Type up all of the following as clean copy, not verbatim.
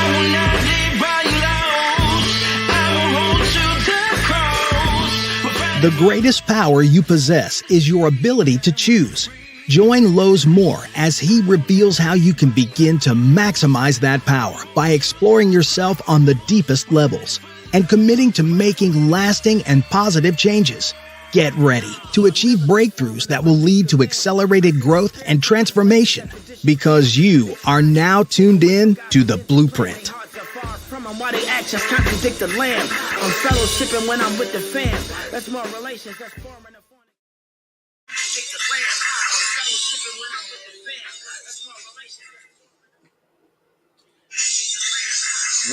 will not leave by lows. I will hold to the cross. The greatest power you possess is your ability to choose. Join Lowe's Moore as he reveals how you can begin to maximize that power by exploring yourself on the deepest levels and committing to making lasting and positive changes. Get ready to achieve breakthroughs that will lead to accelerated growth and transformation because you are now tuned in to The Blueprint. Why they actions contradict the lamb. I'm fellowshipping when I'm with the fam. That's more relations, that's forming a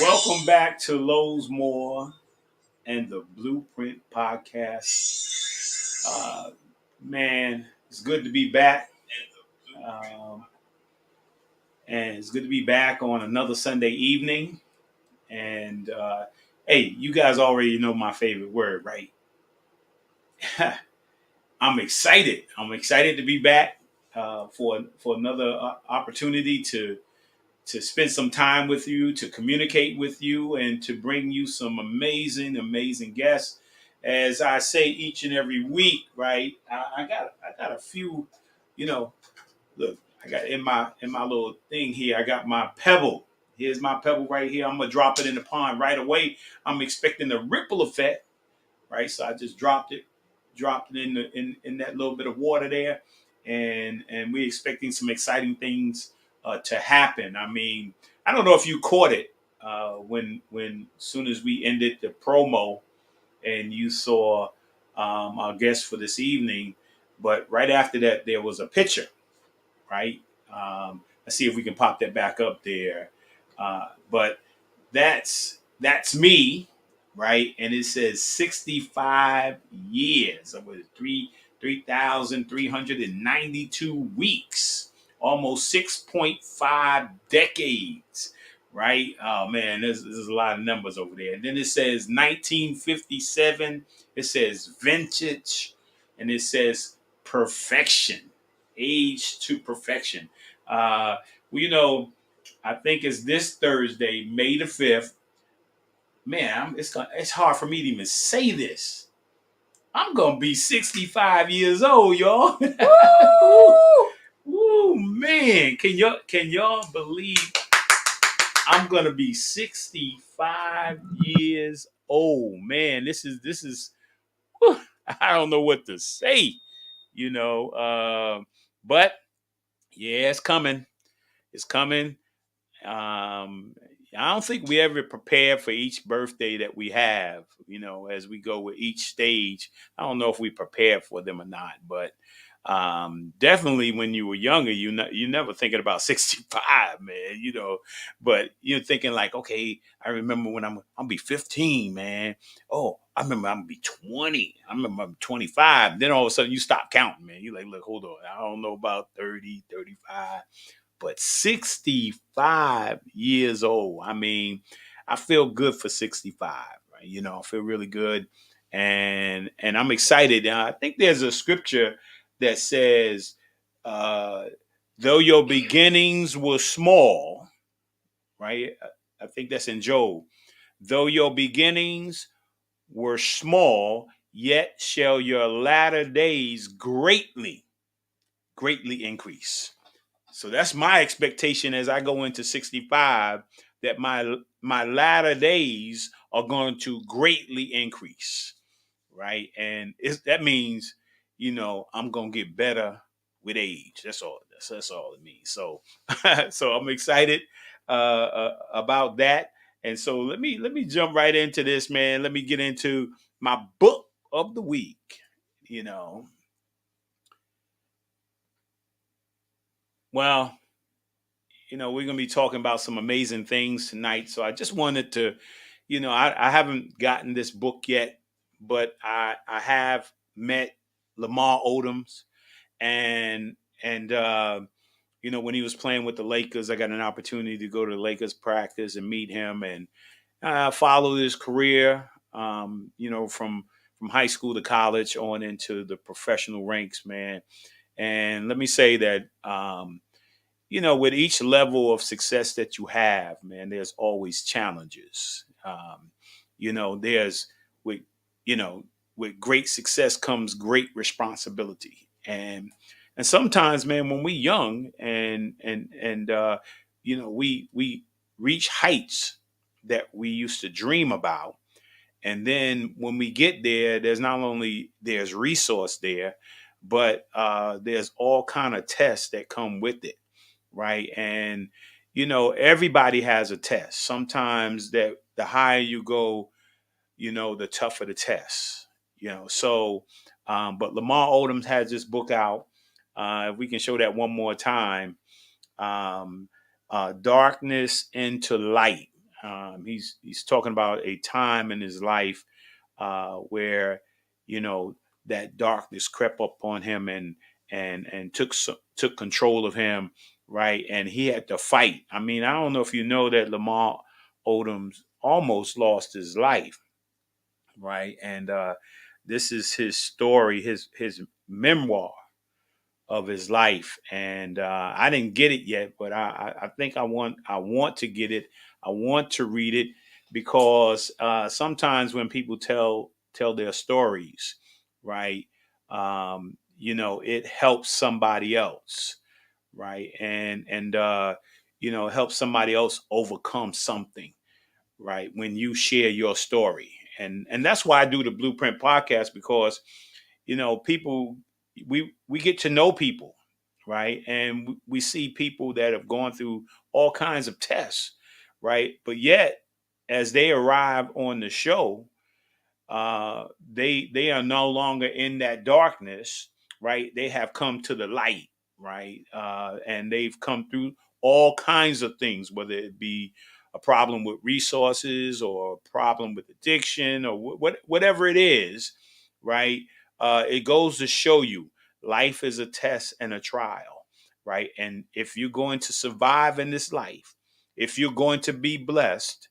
Welcome back to Lowe's Moore and the Blueprint Podcast. Man, it's good to be back. And it's good to be back on another Sunday evening. And hey, you guys already know my favorite word, right? I'm excited. I'm excited to be back for another opportunity to spend some time with you, to communicate with you, and to bring you some amazing guests. As I say each and every week, right? I got a few, look, I got in my little thing here, I got my pebble. Here's my pebble right here. I'm gonna drop it in the pond right away. I'm expecting a ripple effect, right? So I just dropped it in that little bit of water there, and we're expecting some exciting things to happen. I mean, I don't know if you caught it when soon as we ended the promo and you saw our guest for this evening, but right after that there was a picture, right? Let's see if we can pop that back up there. But that's me, right? And it says 65 years. So what is 3,392 weeks, almost 6.5 decades, right? Oh man, there's a lot of numbers over there. And then it says 1957. It says vintage, and it says perfection, age to perfection. Well, I think it's this Thursday, May the 5th. Man, it's hard for me to even say this. I'm gonna be 65 years old, y'all. Woo, man! Can y'all believe I'm gonna be 65 years old? Man, this is. Whew, I don't know what to say, but yeah, it's coming. It's coming. I don't think we ever prepare for each birthday that we have, as we go with each stage. I don't know if we prepare for them or not, but definitely when you were younger, you never thinking about 65, man, but you're thinking like, okay, I remember when I'll be 15, man. Oh, I remember I'm gonna be 20. I remember I'm 25. Then all of a sudden you stop counting, man. You're like, look, hold on. I don't know about 30, 35. But 65 years old. I mean, I feel good for 65, right? I feel really good. And I'm excited. I think there's a scripture that says, though your beginnings were small, right? I think that's in Job. Though your beginnings were small, yet shall your latter days greatly increase. So that's my expectation as I go into 65, that my latter days are going to greatly increase, right? And that means, I'm going to get better with age. That's all it means. So, so I'm excited about that. And so let me jump right into this, man. Let me get into my book of the week. Well, we're going to be talking about some amazing things tonight. So I just wanted to, I haven't gotten this book yet, but I have met Lamar Odoms, and when he was playing with the Lakers, I got an opportunity to go to the Lakers practice and meet him and follow his career, from high school to college on into the professional ranks, man. And let me say that, with each level of success that you have, man, there's always challenges. There's with you know with great success comes great responsibility, and sometimes, man, when we young and we reach heights that we used to dream about, and then when we get there, there's not only there's resource there, but there's all kind of tests that come with it, right? And everybody has a test. Sometimes that the higher you go, the tougher the test. But Lamar Odom has this book out. If we can show that one more time, um, Darkness into Light. He's talking about a time in his life where you know that darkness crept up on him and took control of him, right? And he had to fight. I mean, I don't know if you know that Lamar Odom almost lost his life, right? And this is his story, his memoir of his life. And I didn't get it yet, but I think I want to get it. I want to read it because sometimes when people tell their stories, right, it helps somebody else, right, and helps somebody else overcome something, right, when you share your story. And that's why I do the Blueprint podcast, because people, we get to know people, right, and we see people that have gone through all kinds of tests, right, but yet as they arrive on the show, they are no longer in that darkness, right? They have come to the light, right? And they've come through all kinds of things, whether it be a problem with resources or a problem with addiction or whatever it is, right? It goes to show you life is a test and a trial, right? And if you're going to survive in this life, if you're going to be blessed,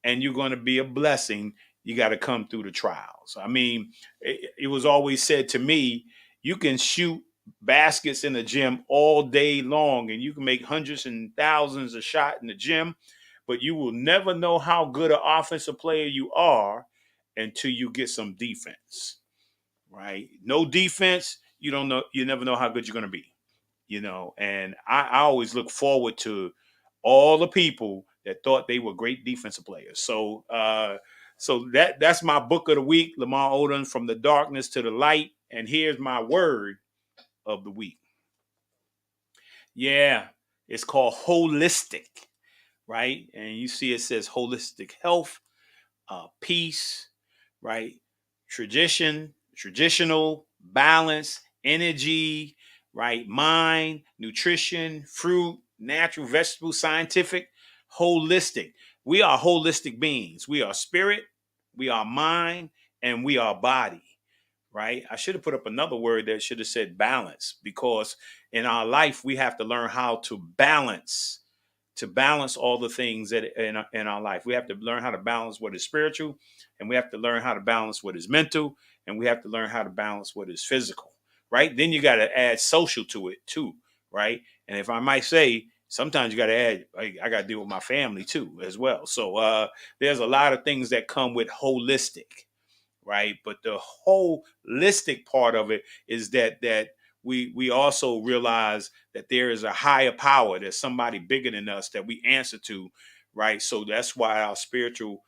and you're going to be a blessing, you got to come through the trials. I mean, it was always said to me, you can shoot baskets in the gym all day long and you can make hundreds and thousands of shots in the gym, but you will never know how good an offensive player you are until you get some defense, right? No defense, you never know how good you're going to be, and I always look forward to all the people that thought they were great defensive players. So that's my book of the week, Lamar Odom, From the Darkness to the Light. And here's my word of the week. Yeah, it's called holistic, right? And you see it says holistic health, peace, right? Traditional, balance, energy, right? Mind, nutrition, fruit, natural, vegetable, scientific, holistic. We are holistic beings. We are spirit, we are mind, and we are body, right? I should have put up another word that should have said balance, because in our life, we have to learn how to balance all the things that in our life. We have to learn how to balance what is spiritual, and we have to learn how to balance what is mental, and we have to learn how to balance what is physical, right? Then you got to add social to it too, right? And if I might say, sometimes you got to add, I got to deal with my family too as well. So there's a lot of things that come with holistic, right? But the holistic part of it is that we also realize that there is a higher power. There's somebody bigger than us that we answer to, right? So that's why our spiritual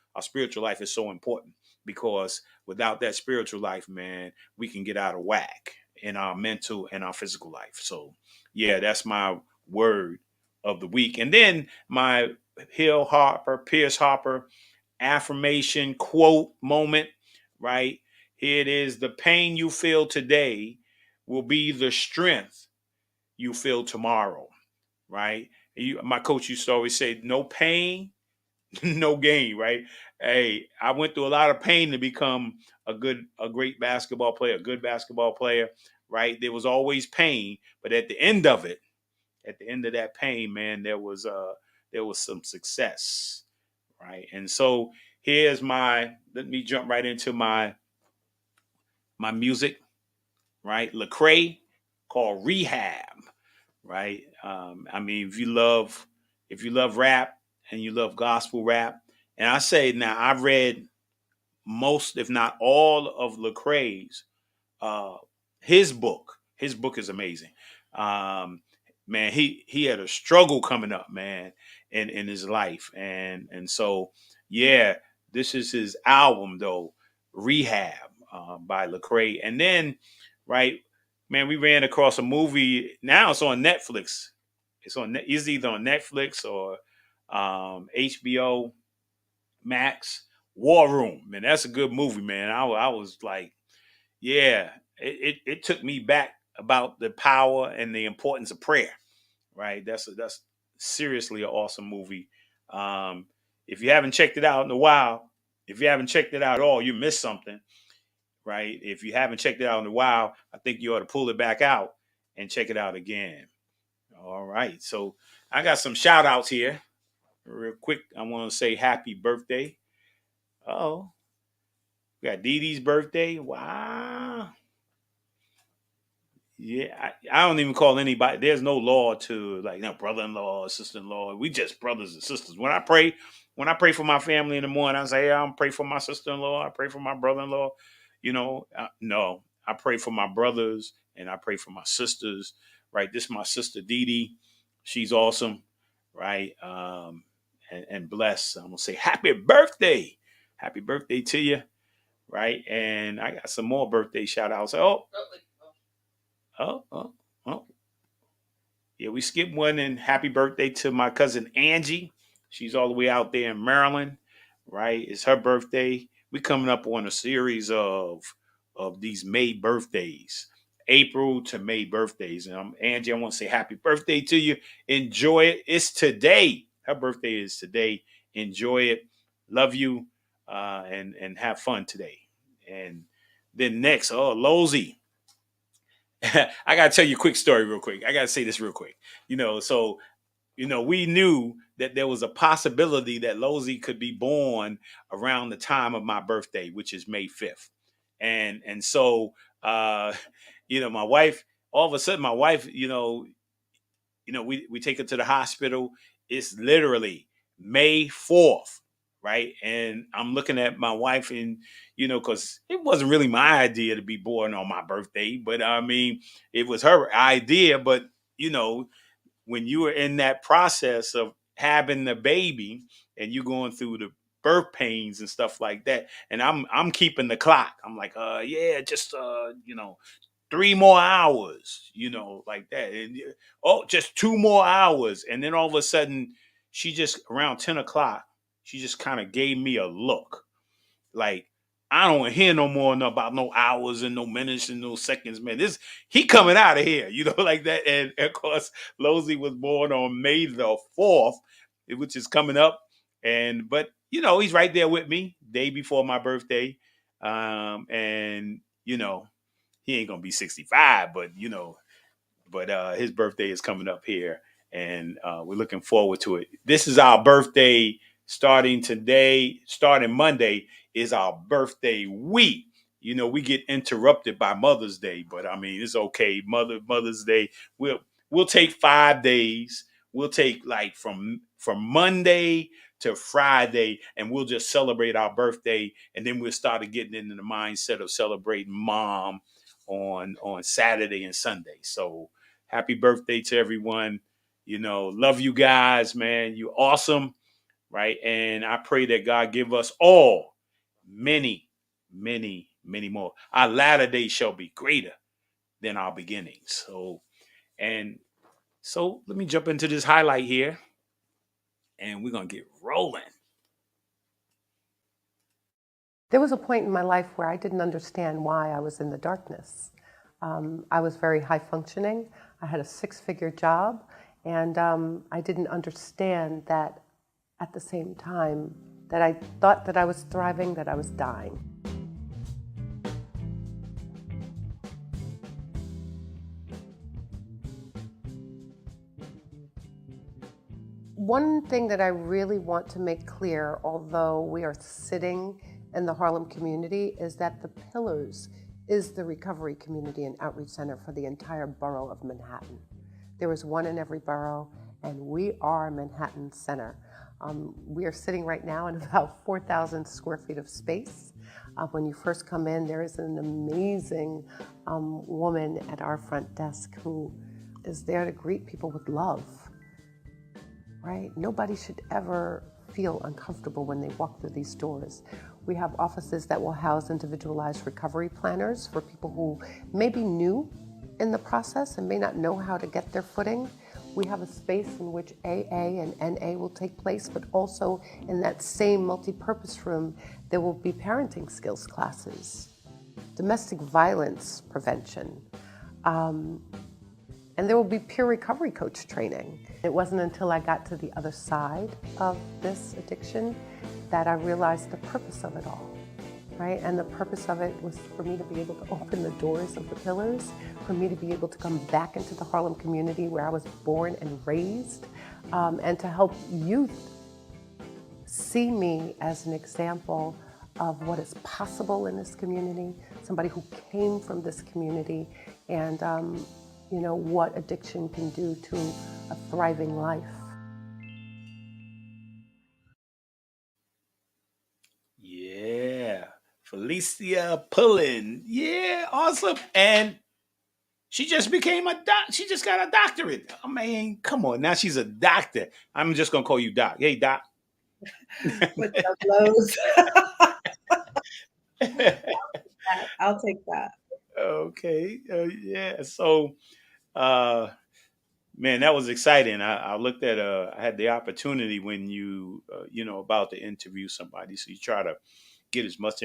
life is so important, because without that spiritual life, man, we can get out of whack in our mental and our physical life. So yeah, that's my word of the week. And then my Pierce Harper affirmation quote moment, right? Here it is. The pain you feel today will be the strength you feel tomorrow, right? My coach used to always say, no pain, no gain, right? Hey, I went through a lot of pain to become a great basketball player, a good basketball player, right? There was always pain, but at the end of it, at the end of that pain, man, there was some success, right? And so let me jump right into my music, right? Lecrae, called Rehab, right? I mean, if you love rap and you love gospel rap, and I say now I've read most, if not all, of Lecrae's uh, his book. His book is amazing. Um, man, he had a struggle coming up, man, in his life, and so yeah, this is his album though, Rehab by Lecrae, and then right, man, we ran across a movie. Now it's on Netflix. It's either on Netflix or HBO Max. War Room, man, that's a good movie, man. I was like, yeah, it took me back about the power and the importance of prayer. Right, that's seriously an awesome movie. Um, if you haven't checked it out in a while, if you haven't checked it out at all, you missed something. Right, if you haven't checked it out in a while, I think you ought to pull it back out and check it out again. All right, so I got some shout outs here real quick. I want to say happy birthday. Oh, we got Dee Dee's birthday. Wow. Yeah, I don't even call anybody. There's no law to like no brother-in-law or sister-in-law. We just brothers and sisters. When I pray for my family in the morning, I say, hey, I'm pray for my sister-in-law. I pray for my brother-in-law. No, I pray for my brothers and I pray for my sisters. Right, this is my sister Dee Dee. She's awesome. Right, and bless. I'm gonna say happy birthday to you. Right, and I got some more birthday shout outs. Oh, oh, oh. Yeah, we skipped one and happy birthday to my cousin Angie. She's all the way out there in Maryland, right? It's her birthday. We coming up on a series of these May birthdays, April to May birthdays. And Angie, I want to say happy birthday to you. Enjoy it. It's today. Her birthday is today. Enjoy it. Love you, and have fun today. And then next, Losey. I gotta tell you a quick story real quick. I gotta say this real quick. So we knew that there was a possibility that Losey could be born around the time of my birthday, which is May 5th. And so my wife, all of a sudden my wife, we take her to the hospital. It's literally May 4th, right? And I'm looking at my wife, and because it wasn't really my idea to be born on my birthday, but I mean, it was her idea. But you know, when you are in that process of having the baby and you going through the birth pains and stuff like that, and I'm keeping the clock. I'm like, yeah, just 3 more hours, like that. And just 2 more hours. And then all of a sudden, she just around 10 o'clock, she just kind of gave me a look. Like, I don't hear no more about no hours and no minutes and no seconds, man. He coming out of here, like that. And of course, Losey was born on May the 4th, which is coming up. But he's right there with me, day before my birthday. And he ain't gonna be 65, but his birthday is coming up here, and we're looking forward to it. This is our birthday starting today, starting Monday is our birthday week. We get interrupted by Mother's Day, but I mean it's okay. Mother's Day, we'll take 5 days. We'll take like from Monday to Friday, and we'll just celebrate our birthday, and then we'll start getting into the mindset of celebrating Mom on Saturday and Sunday. So happy birthday to everyone. Love you guys, man. You awesome, right? And I pray that God give us all many, many, many more. Our latter days shall be greater than our beginnings. So let me jump into this highlight here, and we're gonna get rolling. There was a point in my life where I didn't understand why I was in the darkness. I was very high functioning. I had a 6-figure job, and I didn't understand that at the same time that I thought that I was thriving, that I was dying. One thing that I really want to make clear, although we are sitting in the Harlem community, is that the Pillars is the recovery community and outreach center for the entire borough of Manhattan. There is one in every borough, and we are Manhattan Center. We are sitting right now in about 4,000 square feet of space. When you first come in, there is an amazing woman at our front desk who is there to greet people with love, right? Nobody should ever feel uncomfortable when they walk through these doors. We have offices that will house individualized recovery planners for people who may be new in the process and may not know how to get their footing. We have a space in which AA and NA will take place, but also in that same multi-purpose room, there will be parenting skills classes, domestic violence prevention, and there will be peer recovery coach training. It wasn't until I got to the other side of this addiction that I realized the purpose of it all, right? And the purpose of it was for me to be able to open the doors of the Pillars, for me to be able to come back into the Harlem community where I was born and raised, and to help youth see me as an example of what is possible in this community, somebody who came from this community, and what addiction can do to a thriving life. Yeah. Felecia Pullen. Yeah, awesome. And she just became a doc. She just got a doctorate. I mean, come on. Now she's a doctor. I'm just going to call you Doc. Hey, Doc. What's up, Lowe's? I'll take that. Okay. Yeah. So, man, that was exciting. I looked at, I had the opportunity when you, about to interview somebody. So you try to get as much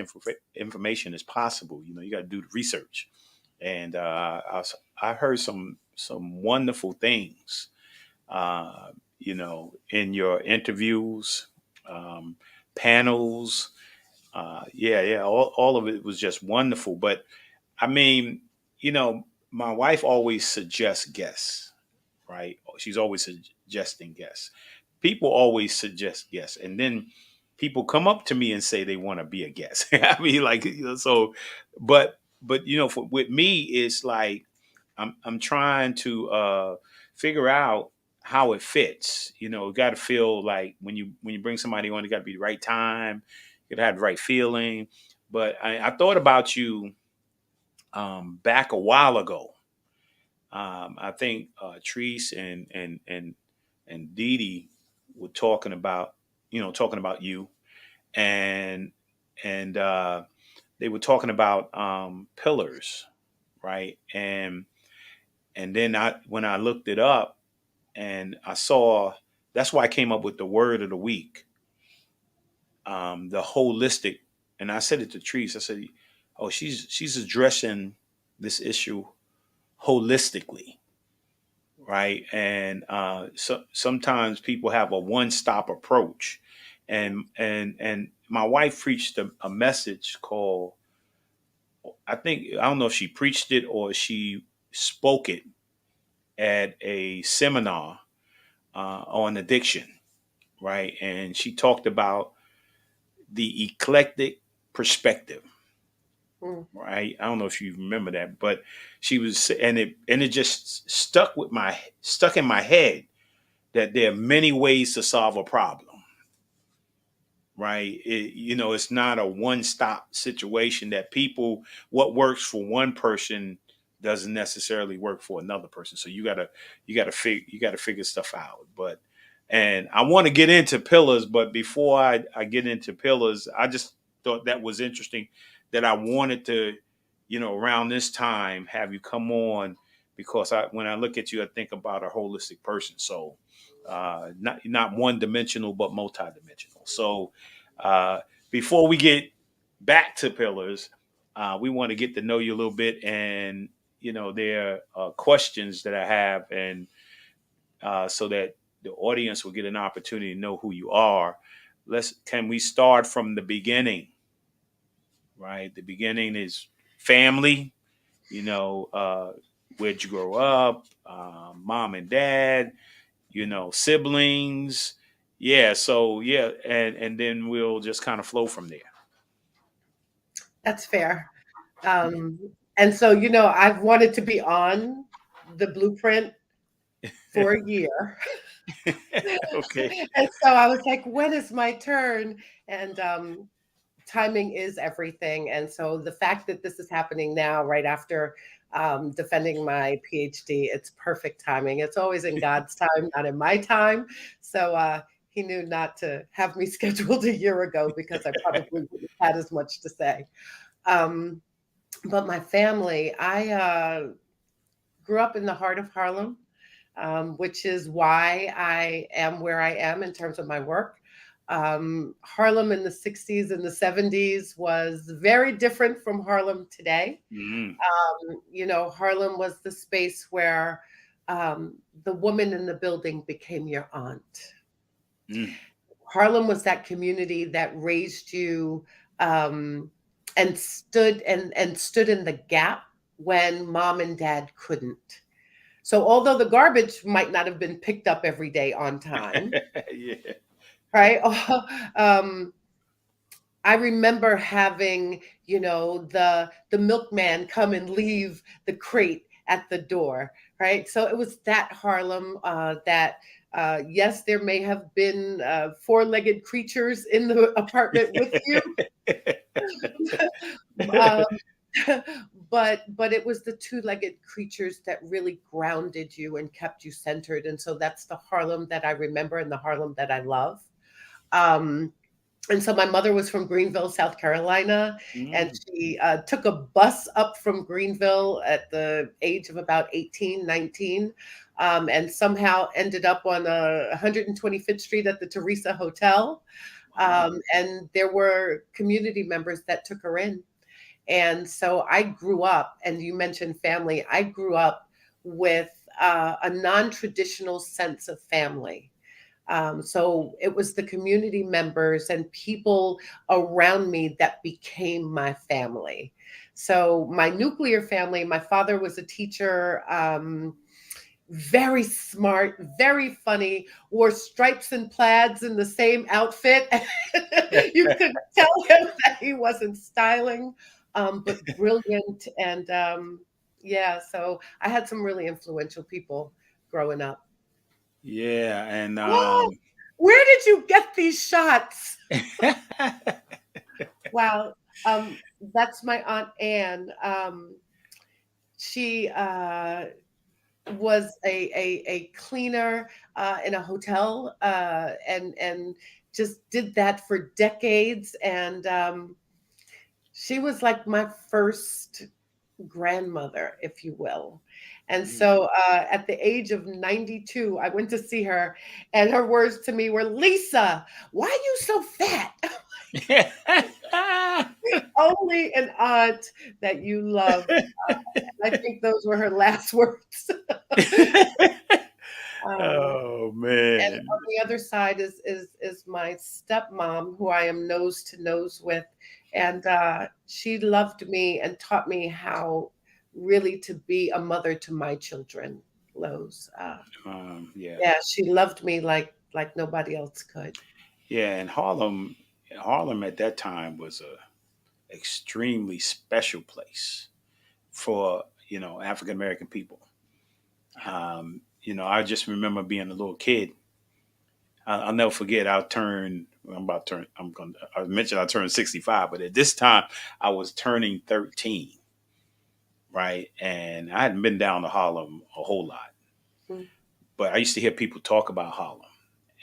information as possible. You got to do the research. And I heard some wonderful things, in your interviews, um, panels. Yeah, all of it was just wonderful. But I mean, my wife always suggests guests, right? She's always suggesting guests. People always suggest guests, and then people come up to me and say they want to be a guest. I mean, like, so, but with me, it's like I'm trying to figure out how it fits. Got to feel like when you bring somebody on, it got to be the right time. You got to have the right feeling. But I thought about you back a while ago. I think Treese and Dee Dee were talking about you, and they were talking about pillars, right? And then when I looked it up, and I saw, that's why I came up with the word of the week, the holistic. And I said it to Treese. I said, "Oh, she's addressing this issue holistically." Right. And so sometimes people have a one-stop approach, and my wife preached a message called, I don't know if she preached it or she spoke it at a seminar on addiction, right? And she talked about the eclectic perspective, Mm. right? I don't know if you remember that, but she was, and it just stuck in my head that there are many ways to solve a problem, right? It's not a one-stop situation that what works for one person doesn't necessarily work for another person. So you gotta figure stuff out. And I want to get into pillars, but before I get into pillars, I just thought that was interesting, that I wanted to, around this time have you come on, because when I look at you, I think about a holistic person. So not one dimensional, but multidimensional. So before we get back to pillars, we want to get to know you a little bit, and there are questions that I have, and so that the audience will get an opportunity to know who you are. Can we start from the beginning? Right, the beginning is family. Where'd you grow up? Mom and dad. Siblings. Yeah. So yeah, and then we'll just kind of flow from there. That's fair. And so, I've wanted to be on the blueprint for a year. Okay. And so I was like, when is my turn? And timing is everything. And so the fact that this is happening now, right after defending my PhD, it's perfect timing. It's always in God's time, not in my time. So he knew not to have me scheduled a year ago because I probably wouldn't have had as much to say. Um, but my family, I grew up in the heart of Harlem, which is why I am where I am in terms of my work. Harlem in the 60s and the 70s was very different from Harlem today. Mm, Harlem was the space where the woman in the building became your aunt. mm. Harlem was that community that raised you um, and stood in the gap when mom and dad couldn't. So although the garbage might not have been picked up every day on time, Yeah. right? um, I remember having, the milkman come and leave the crate at the door, right? So it was that Harlem that yes, there may have been four-legged creatures in the apartment with you, um, but it was the two-legged creatures that really grounded you and kept you centered. And so that's the Harlem that I remember and the Harlem that I love. Um, and so my mother was from Greenville, South Carolina, and Mm. she took a bus up from Greenville at the age of about 18, 19, and somehow ended up on 125th Street at the Teresa Hotel. Wow. And there were community members that took her in. And so I grew up, and you mentioned family, I grew up with a non traditional sense of family. So it was the community members and people around me that became my family. So my nuclear family, my father was a teacher, very smart, very funny, wore stripes and plaids in the same outfit. You could tell him that he wasn't styling, but brilliant. And yeah, so I had some really influential people growing up. Yeah, and Oh, where did you get these shots? yeah. Wow. That's my Aunt Anne. She was a cleaner in a hotel and just did that for decades. And she was like my first grandmother, if you will. And so at the age of 92, I went to see her, and her words to me were, Lisa, why are you so fat? Only an aunt that you love. I think those were her last words. um, Oh and man. on the other side is my stepmom, who I am nose to nose with, and she loved me and taught me how really to be a mother to my children. Lowe's, Yeah. yeah, she loved me like nobody else could. Yeah, and Harlem at that time was a extremely special place for, African American people. I just remember being a little kid. I'll never forget. I mentioned I turned 65, but at this time I was turning 13, right? And I hadn't been down to Harlem a whole lot, Mm. but I used to hear people talk about Harlem.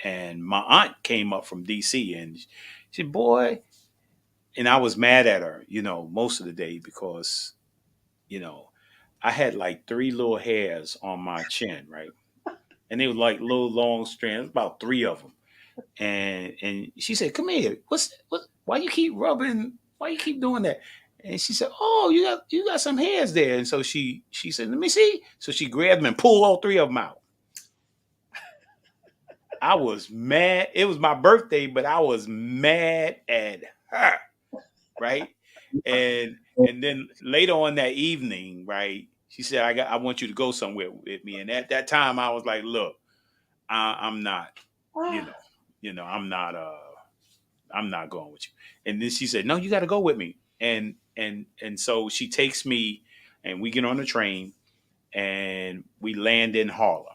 And my aunt came up from DC and she said, boy, and I was mad at her, most of the day because, you know, I had like three little hairs on my chin, right? And they were like little long strands, about three of them. And she said, "Come here. What? Why you keep rubbing? Why you keep doing that?" And she said, "Oh, you got some hairs there." And so she said, "Let me see." So she grabbed them and pulled all three of them out. I was mad. It was my birthday, but I was mad at her, right? And then later on that evening, right? She said, I want you to go somewhere with me." And at that time, I was like, "Look, I'm not, you know, I'm not going with you." And then she said, "No, you got to go with me." And so she takes me, and we get on the train, and we land in Harlem.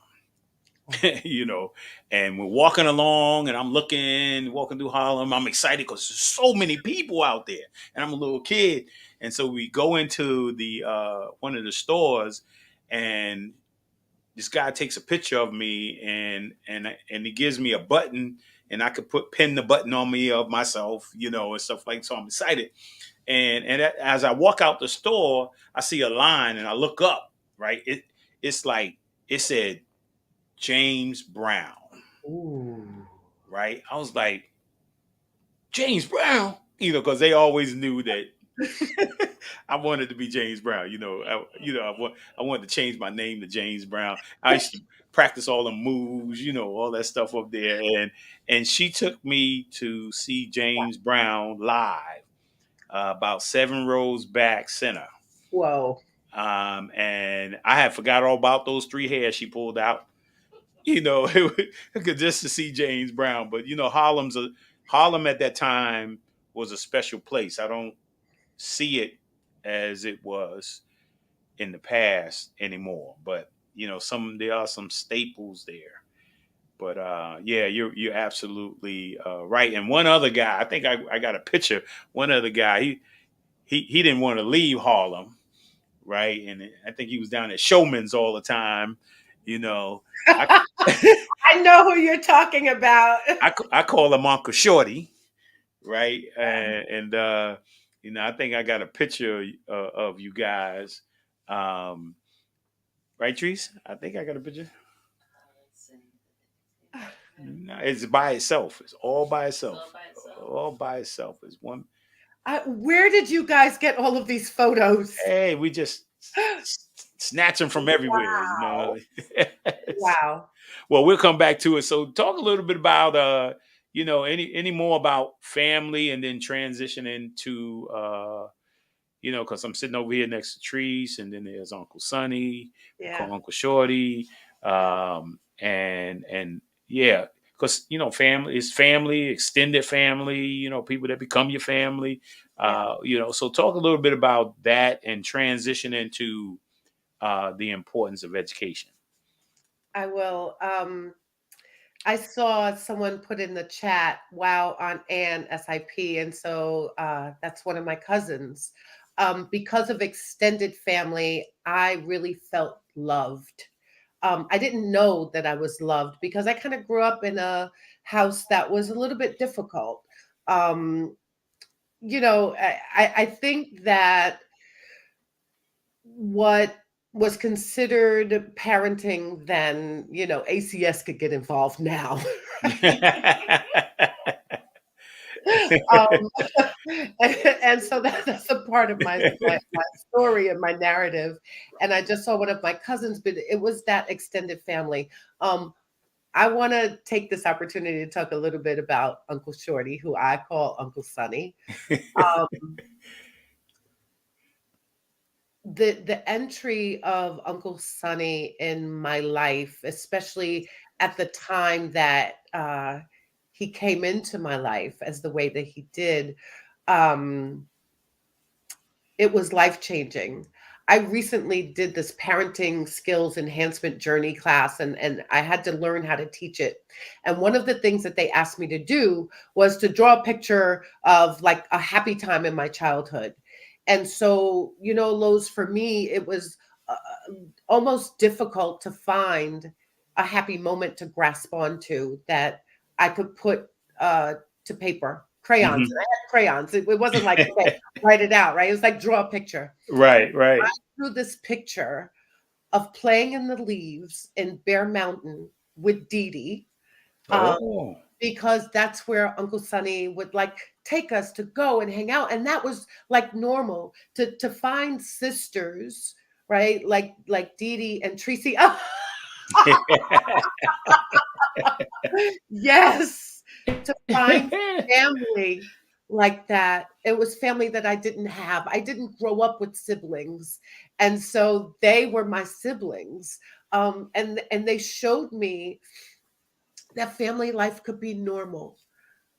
you know, and we're walking along and I'm walking through Harlem. I'm excited because there's so many people out there and I'm a little kid. And so we go into the one of the stores and this guy takes a picture of me and he gives me a button and I could pin the button on me of myself, you know, and stuff like so I'm excited. And as I walk out the store, I see a line and I look up, right? It's like it said James Brown, Ooh. right? I was like, James Brown, you know, because they always knew that I wanted to be James Brown. I wanted to change my name to James Brown. I used to practice all the moves, you know, all that stuff up there, and she took me to see James Brown live, about 7 rows back center. Whoa. And I had forgot all about those 3 hairs she pulled out. You know, just to see James Brown. But you know, Harlem at that time was a special place. I don't see it as it was in the past anymore. But you know, there are some staples there. But yeah, you're absolutely right. And one other guy, I think I got a picture. One other guy, he didn't want to leave Harlem, right? And I think he was down at Showman's all the time. You know, I I know who you're talking about. I call him Uncle Shorty, right? And you know, I think I got a picture of you guys, um, right, Treese? I think I got a picture. No, it's by itself. It's all by itself. All by itself. It's one. Where did you guys get all of these photos? Hey, we just snatch them from everywhere, you know. Wow. Well, we'll come back to it. So, talk a little bit about, you know, any more about family, and then transition into, you know, because I'm sitting over here next to Trees, and then there's Uncle Sonny, we Yeah. call Uncle Shorty, and yeah, because you know, family is family, extended family. You know, people that become your family. Yeah. You know, so talk a little bit about that and transition into the importance of education. I will. I saw someone put in the chat, wow, on Ann SIP. And so that's one of my cousins. Because of extended family, I really felt loved. I didn't know that I was loved because I kind of grew up in a house that was a little bit difficult. Um, I think that what was considered parenting then, ACS could get involved now. um, and so that's a part of my story and my narrative. And I just saw one of my cousins, but it was that extended family. I want to take this opportunity to talk a little bit about Uncle Shorty, who I call Uncle Sonny. Um, the entry of Uncle Sonny in my life, especially at the time that he came into my life as the way that he did, um, it was life changing. I recently did this parenting skills enhancement journey class, and I had to learn how to teach it. And one of the things that they asked me to do was to draw a picture of like a happy time in my childhood. And so, Lowe's, for me, it was uh, almost difficult to find a happy moment to grasp onto that I could put to paper. Crayons. And Mhm. I had crayons. It wasn't like, okay, write it out, right? It was like draw a picture. Right, right. I drew this picture of playing in the leaves in Bear Mountain with Dee Dee, um, Oh. because that's where Uncle Sonny would like take us to go and hang out, and that was like normal to find sisters, right? Like Dee Dee and Tracy. Yes, to find family like that. It was family that I didn't have. I didn't grow up with siblings. And so they were my siblings. And they showed me that family life could be normal,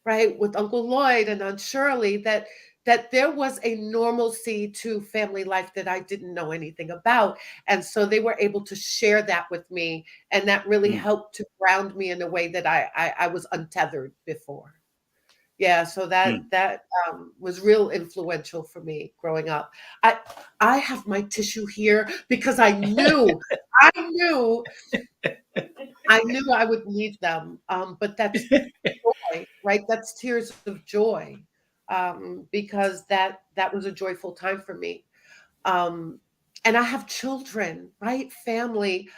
right? With Uncle Lloyd and Aunt Shirley, that that there was a normalcy to family life that I didn't know anything about. And so they were able to share that with me. And that really Mm, helped to ground me in a way that I was untethered before. Yeah, so mm. that was real influential for me growing up. I I have my tissue here because I knew, I knew I would need them. But that's joy, right? That's tears of joy, because that was a joyful time for me. Um, and I have children, right? Family.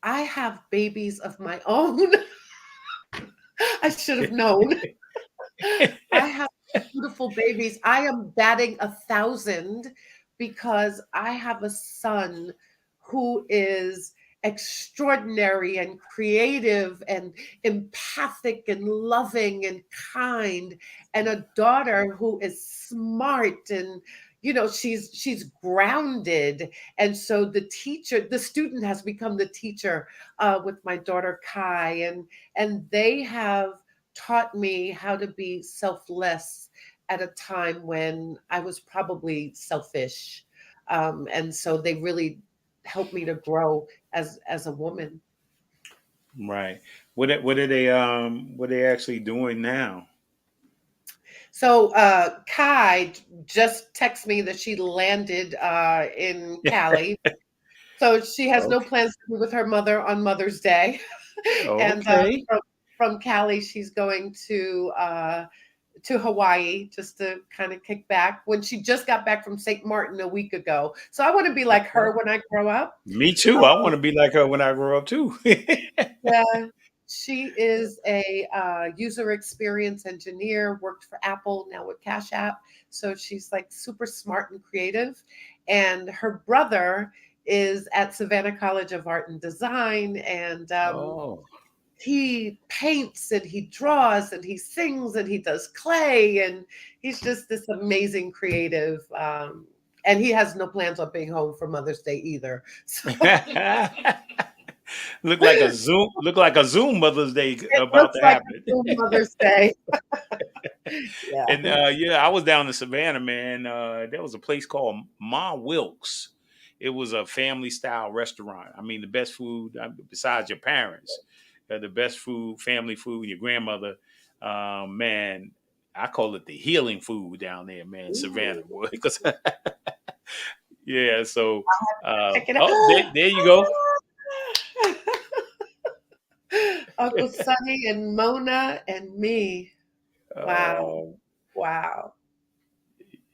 I have babies of my own. I should have known. I have beautiful babies. I am batting 1,000 because I have a son who is extraordinary and creative and empathic and loving and kind, and a daughter who is smart and she's grounded. And so the student has become the teacher with my daughter Kai, and they have taught me how to be selfless at a time when I was probably selfish. And so they really helped me to grow as a woman. Right. What are they actually doing now? So Kai just texted me that she landed in Cali. So she has no Okay. plans to be with her mother on Mother's Day. And Okay. from Cali, she's going to Hawaii just to kind of kick back when she just got back from St. Martin a week ago. So I want to be like Okay. her when I grow up. Me too. I want to be like her when I grow up too. Yeah, she is a user experience engineer, worked for Apple, now with Cash App. So she's like super smart and creative. And her brother is at Savannah College of Art and Design. And Oh. he paints and he draws and he sings and he does clay, and he's just this amazing creative. And he has no plans on being home for Mother's Day either. So Look like a Zoom Mother's Day it about looks to like happen. a full Mother's Day. Yeah. And yeah, I was down in Savannah, man. There was a place called Ma Wilkes. It was a family style restaurant. I mean, the best food besides your parents, the best food, family food. Your grandmother, man. I call it the healing food down there, man. Savannah, Ooh, boy. 'Cause yeah. So, check it oh, out. there you go. Uncle Sonny and Mona and me. Wow. Oh, Wow.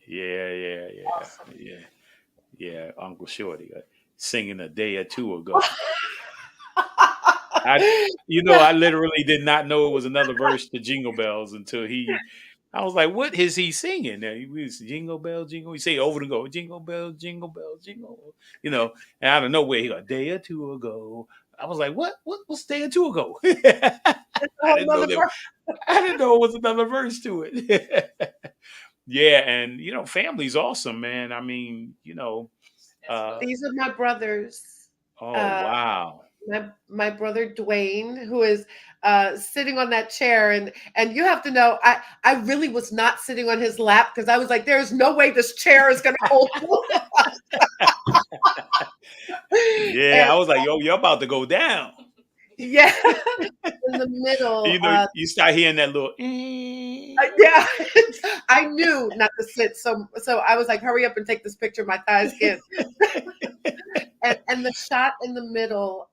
yeah, yeah, yeah, Awesome. yeah, yeah. Uncle Shorty singing a day or two ago. I, I literally did not know it was another verse to Jingle Bells until I was like, what is he singing? And he was Jingle Bell, Jingle. He say over and go, Jingle Bell, Jingle Bell, Jingle. And out of nowhere, he go, a day or two ago. I was like, what? What's day or two ago? It's a I whole didn't know nother there. I didn't know it was another verse to it. Yeah, and family's awesome, man. I mean, These are my brothers. oh Uh, wow. my brother Dwayne, who is sitting on that chair, and you have to know, I really was not sitting on his lap because I was like, there is no way this chair is going to hold. Yeah, And I was like, yo, you're about to go down. yeah, in the middle. You start hearing that little. Yeah, I knew not to sit. So I was like, hurry up and take this picture. My thighs can't. And the shot in the middle,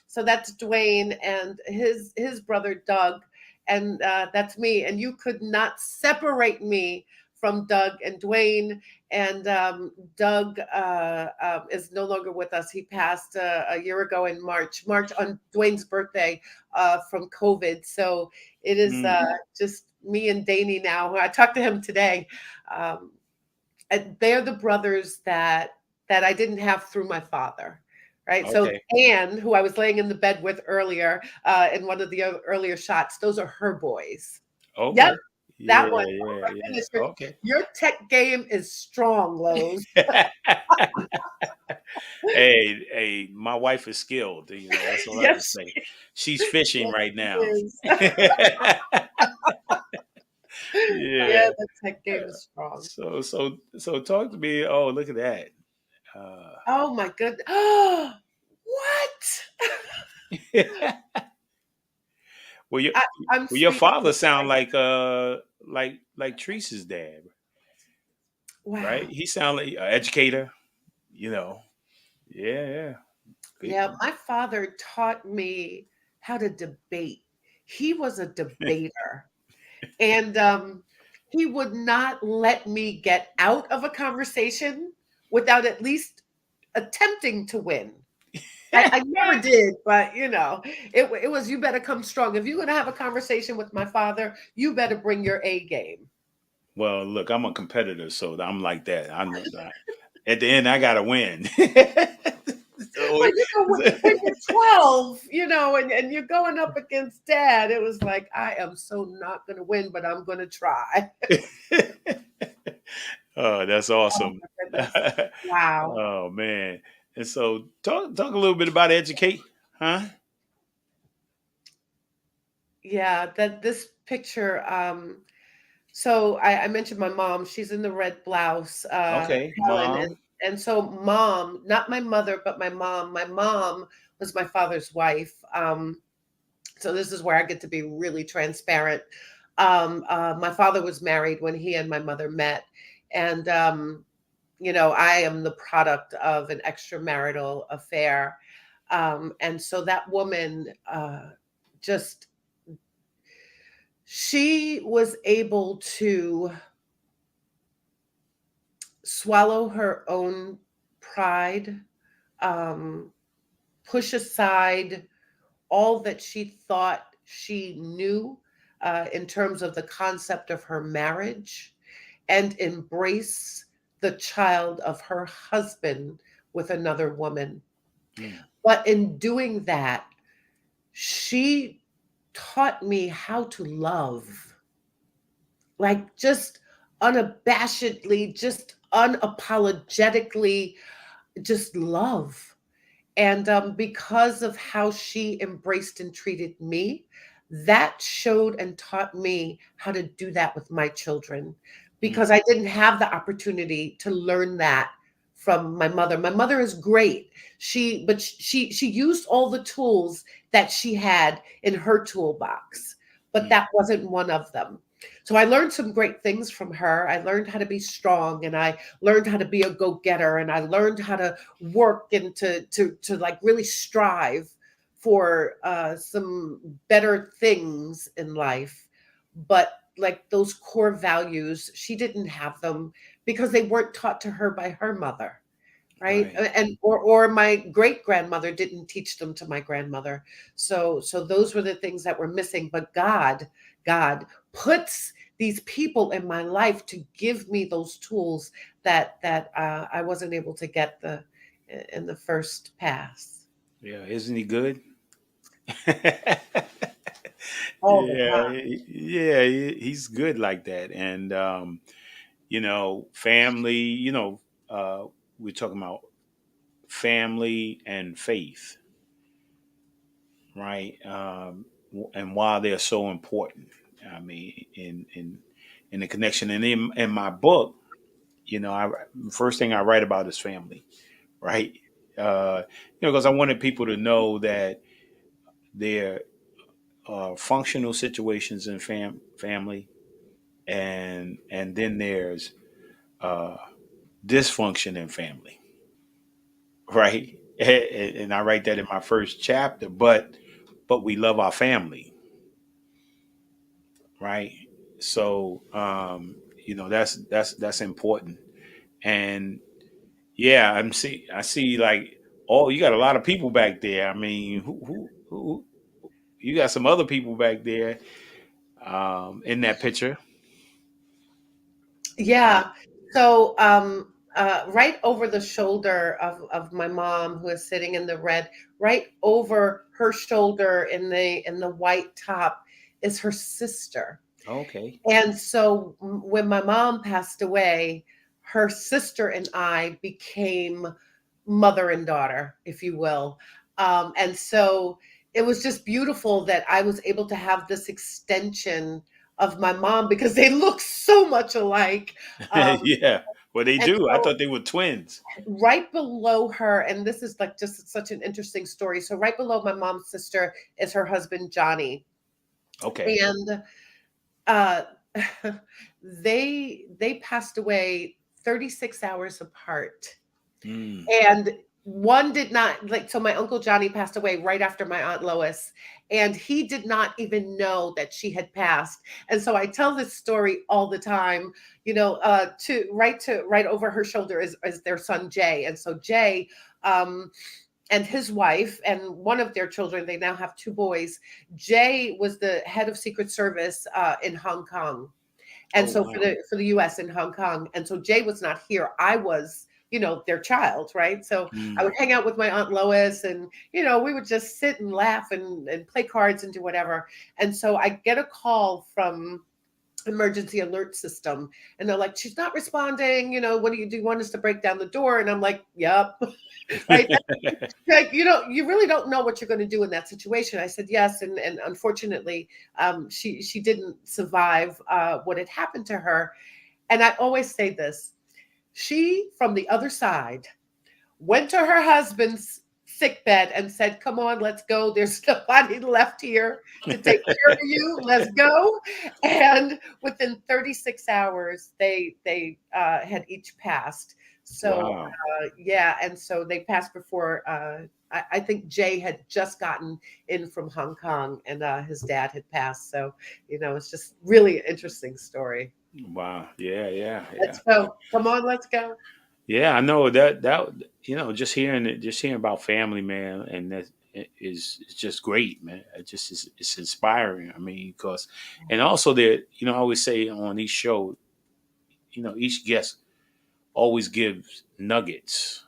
so that's Dwayne and his brother Doug, and that's me. And you could not separate me from Doug and Dwayne. And Doug is no longer with us. He passed a year ago in March on Dwayne's birthday from COVID. So it is Mm, just me and Danny now. I talked to him today. Um, and they're the brothers that I didn't have through my father. Right. So okay. Anne, who I was laying in the bed with earlier in one of the earlier shots, those are her boys. Yep, Okay. that Yeah, one. Oh yeah, my yeah. goodness, Okay. your tech game is strong, Lowe's. Hey, my wife is skilled. That's all I can Yes, say. She's fishing yes, right it now. is. Yeah, Yeah. the tech game is strong. So talk to me. Oh, look at that. Uh, Oh my goodness. What? well, your I'm well, your father speechless sound right like Teresa's dad, right? Wow. He sound like an educator. You know. Yeah, yeah. Good. Yeah, my father taught me how to debate. He was a debater. And he would not let me get out of a conversation without at least attempting to win. I never did, but it was you better come strong. If you're going to have a conversation with my father, you better bring your A game. Well, look, I'm a competitor, so I'm like that. At the end, I gotta win. So, Well, when you're 12, and you're going up against dad, it was like, I am so not going to win, but I'm going to try. oh, that's Oh awesome. my goodness. Wow. Oh man. And so talk a little bit about educate, huh? Yeah, that this picture, so I mentioned my mom, she's in the red blouse, Okay, Helen, mom. and so mom, not my mother, but my mom was my father's wife. So this is where I get to be really transparent. My father was married when he and my mother met, and I am the product of an extramarital affair, and so that woman just she was able to swallow her own pride, um, push aside all that she thought she knew in terms of the concept of her marriage, and embrace the child of her husband with another woman. Mm, But in doing that, she taught me how to love, like just unabashedly, just unapologetically, just love. And because of how she embraced and treated me, that showed and taught me how to do that with my children, mm, because I didn't have the opportunity to learn that from my mother. My mother is great. She used all the tools that she had in her toolbox, but mm, that wasn't one of them. So I learned some great things from her. I learned how to be strong, and I learned how to be a go-getter, and I learned how to work and to like really strive for some better things in life. But like those core values, she didn't have them because they weren't taught to her by her mother, right? right. And or my great grandmother didn't teach them to my grandmother. So those were the things that were missing. But God puts these people in my life to give me those tools that I wasn't able to get in the first pass. Yeah, isn't he good? All the Yeah, time. yeah, he's good like that. And family, we're talking about family and faith, right? And why they're so important. I mean, in the connection, and in my book, I first thing I write about is family, right? Because I wanted people to know that there are functional situations in family, and then there's uh, dysfunction in family, right? And I write that in my first chapter, but we love our family, right? So that's important. And yeah, I see like, oh, you got a lot of people back there. I mean, who you got some other people back there in that picture. Yeah. So right over the shoulder of my mom, who is sitting in the red, right over her shoulder in the white top is her sister. Okay. And so when my mom passed away, her sister and I became mother and daughter, if you will. And so it was just beautiful that I was able to have this extension of my mom because they look so much alike. Yeah. Well, they And do. I so thought they were twins. right below her, and this is like just such an interesting story. So right below my mom's sister is her husband Johnny, Okay. and uh, they passed away 36 hours apart. Mm. And one did not like, so my uncle Johnny passed away right after my aunt Lois, and he did not even know that she had passed. And so I tell this story all the time, to right over her shoulder is their son Jay. And so Jay, and his wife and one of their children, they now have two boys. Jay was the head of Secret Service in Hong Kong, and Oh, so wow. for the US in Hong Kong. And so Jay was not here. I was, their child, right? So I would Mm. hang out with my Aunt Lois, and we would just sit and laugh and play cards and do whatever. And so I get a call from emergency alert system, and they're like, she's not responding, what do you want us to break down the door? And I'm like, yep. Right. Like, you really don't know what you're going to do in that situation. I said yes, and unfortunately, she didn't survive what had happened to her. And I always say this: she, from the other side, went to her husband's sick bed and said, "Come on, let's go. There's nobody left here to take care of you. Let's go." And within 36 hours, they had each passed. So Wow. yeah, and so they passed before. I think Jay had just gotten in from Hong Kong, and his dad had passed. So it's just really an interesting story. Wow. Yeah, yeah, yeah. Let's go. Come on, let's go. Yeah, I know that just hearing about family, man, and that is just great, man. It just is it's inspiring. I mean, because and also that I always say on each show, each guest always gives nuggets,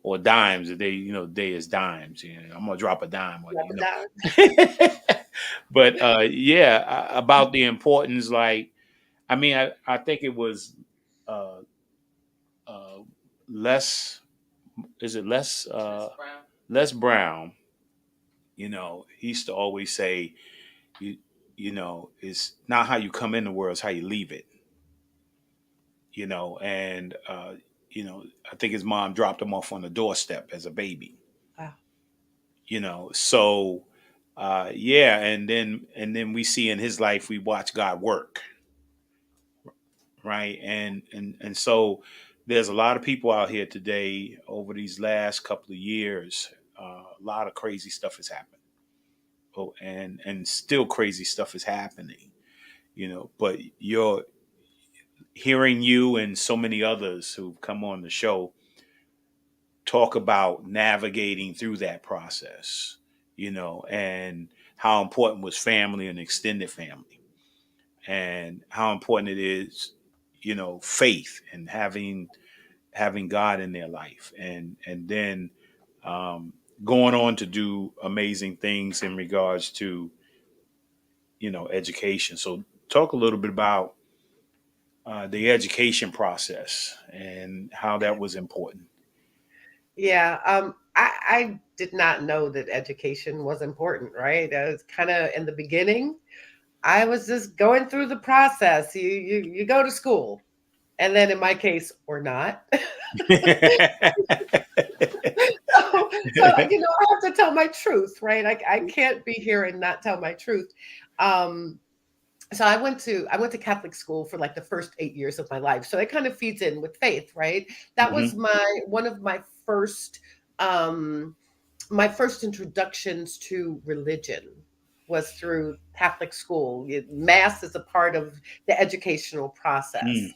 or dimes. They is dimes. I'm gonna drop a dime on Love you, and down. but yeah, about the importance. Like, I mean, I think it was uh, uh, less. Is it less? Les Brown. He used to always say, you, it's not how you come in the world, it's how you leave it. And I think his mom dropped him off on the doorstep as a baby. Wow. So yeah, and then we see in his life we watch God work, right? And so there's a lot of people out here today over these last couple of years. A lot of crazy stuff has happened. Oh, and still crazy stuff is happening. But you're hearing you and so many others who've come on the show talk about navigating through that process, and how important was family and extended family, and how important it is, faith and having God in their life, and then um, going on to do amazing things in regards to education. So talk a little bit about the education process and how that was important. Yeah, I did not know that education was important, right? I was kind of in the beginning. I was just going through the process. You go to school, and then in my case, or not. So I have to tell my truth, right? I can't be here and not tell my truth. Um, so I went to Catholic school for like the first 8 years of my life. So it kind of feeds in with faith, right? That was Hmm. one of um my first introductions to religion was through Catholic school. Mass is a part of the educational Mm. process.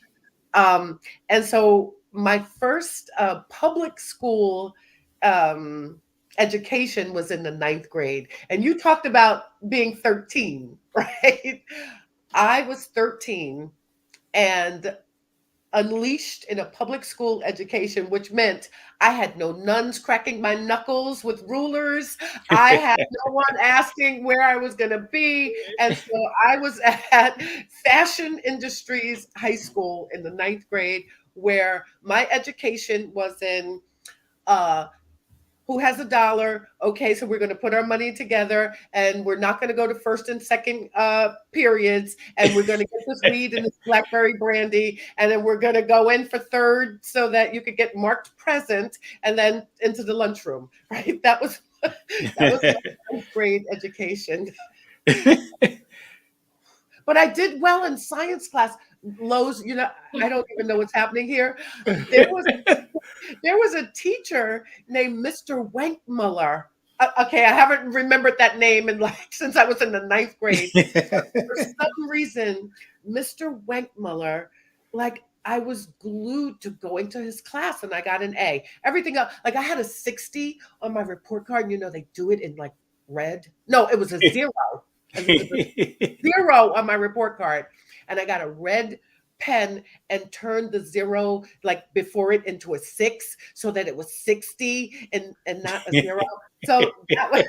And so my first public school um, education was in the ninth grade. And you talked about being 13, right? I was 13 and unleashed in a public school education, which meant I had no nuns cracking my knuckles with rulers. I had no one asking where I was going to be. And so I was at Fashion Industries High School in the ninth grade, where my education was in uh, who has $1? Okay, so we're going to put our money together, and we're not going to go to first and second periods, and we're going to get this weed and this blackberry brandy, and then we're going to go in for third so that you could get marked present, and then into the lunchroom. Right? That was my ninth grade education. But I did well in science class. Lowe's, I don't even know what's happening here. There was there was a teacher named Mr. Wenkmuller. Okay, I haven't remembered that name since I was in the ninth grade. For some reason, Mr. Wenkmuller, I was glued to going to his class, and I got an A. Everything else, I had a 60 on my report card. They do it in red. No, it was a 0. It was a 0 on my report card, and I got a red pen and turned the 0 before it into a 6 so that it was 60 and not a 0. So that was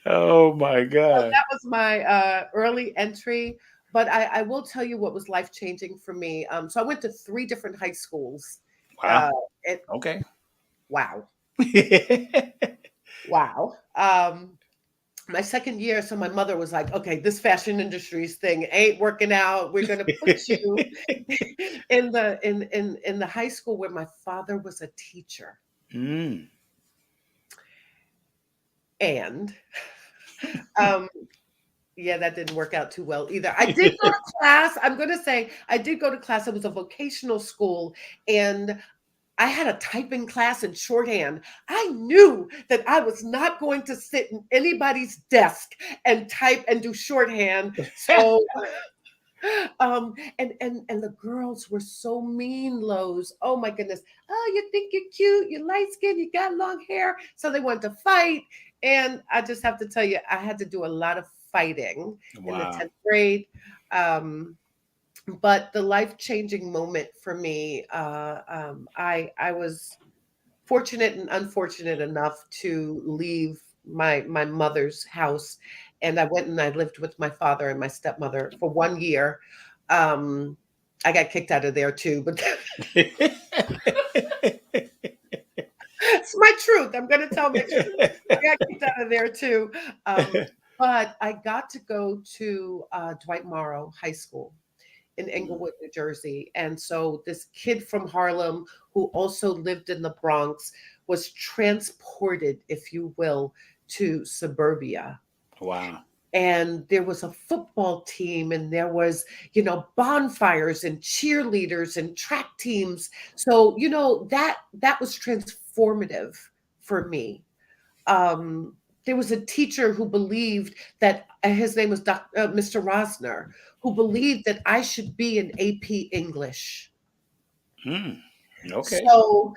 Oh my God. that was my early entry. But I will tell you what was life changing for me. So I went to 3 different high schools. Wow. Uh, Okay. wow. Wow. My second year, so my mother was like, okay, this fashion industries thing ain't working out. We're going to put you in the high school where my father was a teacher. Mm. And yeah, that didn't work out too well either. I did go to class. I'm going to say I did go to class. It was a vocational school, and I had a typing class in shorthand. I knew that I was not going to sit in anybody's desk and type and do shorthand. So, and the girls were so mean, Lowe's. Oh my goodness. Oh, you think you're cute? You're light skinned. You got long hair. So they wanted to fight. And I just have to tell you, I had to do a lot of fighting in the 10th grade. But the life-changing moment for me, I was fortunate and unfortunate enough to leave my mother's house, and I went and I lived with my father and my stepmother for 1 year. I got kicked out of there too, but it's my truth. I'm going to tell my truth. I got kicked out of there too. But I got to go to Dwight Morrow High School in Englewood, New Jersey. And so this kid from Harlem who also lived in the Bronx was transported, if you will, to suburbia. Wow. And there was a football team, and there was, bonfires and cheerleaders and track teams. So, that was transformative for me. There was a teacher who believed that his name was Mr. Rosner, who believed that I should be in AP English. Okay. So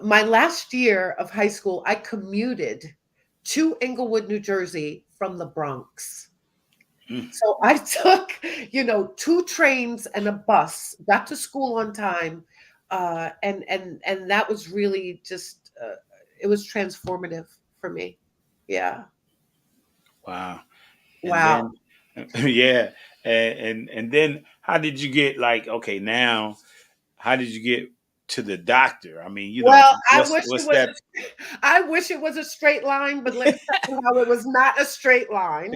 my last year of high school, I commuted to Englewood, New Jersey from the Bronx. So I took, 2 trains and a bus, got to school on time. And that was really just, it was transformative for me. Yeah. Wow. Wow. And then, yeah. And then how did you get okay, now how did you get to the doctor? I mean, Well, what's that? I wish it was a straight line, but let me tell you how it was not a straight line.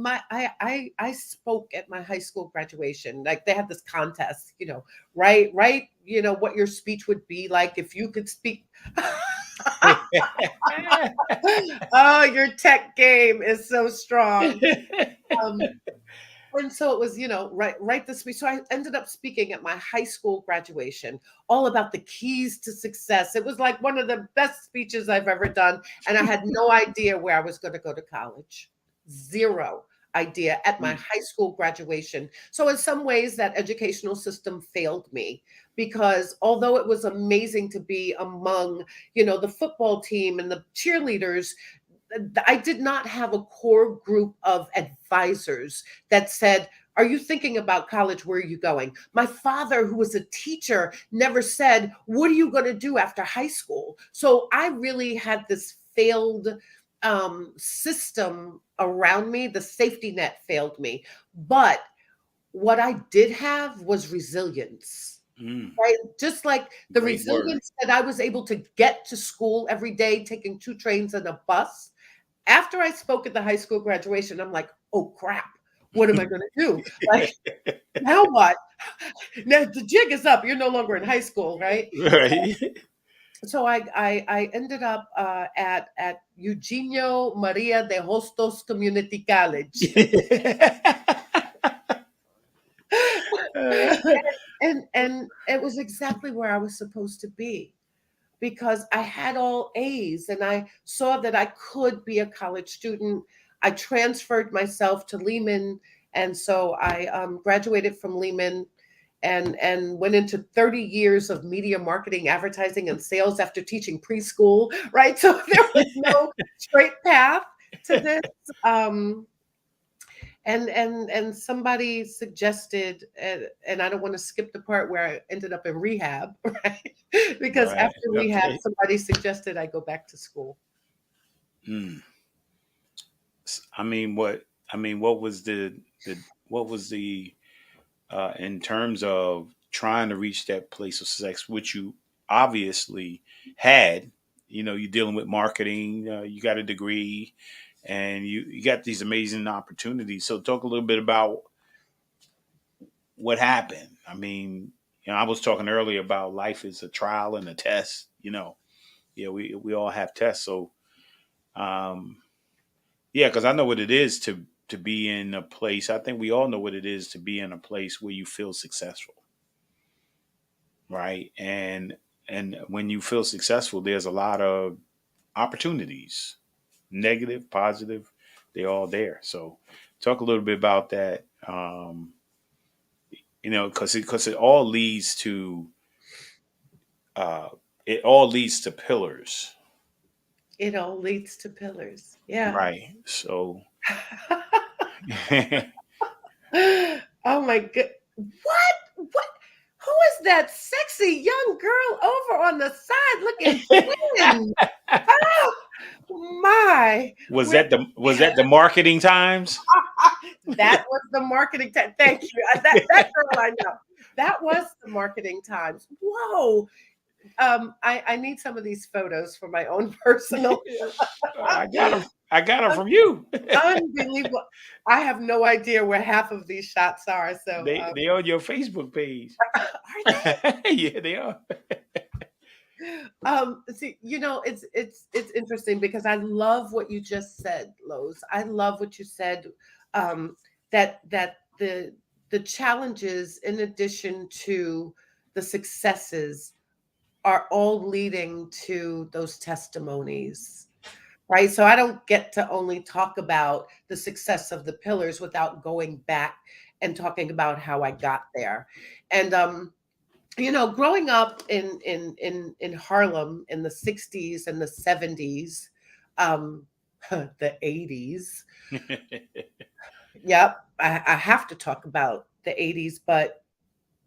I spoke at my high school graduation. They had this contest, write, what your speech would be like if you could speak. Oh, your tech game is so strong. And so it was, write the speech. So I ended up speaking at my high school graduation, all about the keys to success. It was like one of the best speeches I've ever done. And I had no idea where I was going to go to college. 0 idea at my high school graduation. So in some ways, that educational system failed me, because although it was amazing to be among, the football team and the cheerleaders, I did not have a core group of advisors that said, are you thinking about college? Where are you going? My father, who was a teacher, never said, what are you going to do after high school? So I really had this failed system around me. The safety net failed me. But what I did have was resilience. Mm, right? Just like the great word. resilience that I was able to get to school every day, taking 2 trains and a bus. After I spoke at the high school graduation, I'm like, "Oh, crap. What am I gonna do?" Like, now what? Now the jig is up. You're no longer in high school, right? Right. So I ended up at Eugenio Maria de Hostos Community College. And it was exactly where I was supposed to be because I had all A's and I saw that I could be a college student. I transferred myself to Lehman, and so I graduated from Lehman and went into 30 years of media marketing, advertising, and sales after teaching preschool. Right, so there was no straight path to this. Um, and somebody suggested, and I don't want to skip the part where I ended up in rehab, right? Because Right. after rehab, Okay. somebody suggested I go back to school. Mm. I mean, what? I mean, what was the what was the in terms of trying to reach that place of success, which you obviously had? You know, you're dealing with marketing. You got a degree, and you got these amazing opportunities. So, talk a little bit about what happened. I mean, I was talking earlier about life is a trial and a test. Yeah, we all have tests. So, um, yeah, because I know what it is to be in a place. I think we all know what it is to be in a place where you feel successful, right? And when you feel successful, there's a lot of opportunities, negative, positive, they're all there. So, talk a little bit about that. Because it all leads to uh, pillars, It all leads to pillars. Yeah. right? So, Oh my god. What? What? Who is that sexy young girl over on the side looking thin? Oh my. Where was that the marketing times? that was the marketing time. Thank you. That girl I know. That was the marketing times. Whoa. I need some of these photos for my own personal. I got them from you. Unbelievable. I have no idea where half of these shots are. So They on your Facebook page. are they? Yeah, they are. See, it's interesting because I love what you just said, Lowe's. I love what you said. Um, that the challenges, in addition to the successes, are all leading to those testimonies, right? So I don't get to only talk about the success of the pillars without going back and talking about how I got there. And growing up in Harlem in the 60s and the 70s, um, the 80s. Yep, I have to talk about the 80s, but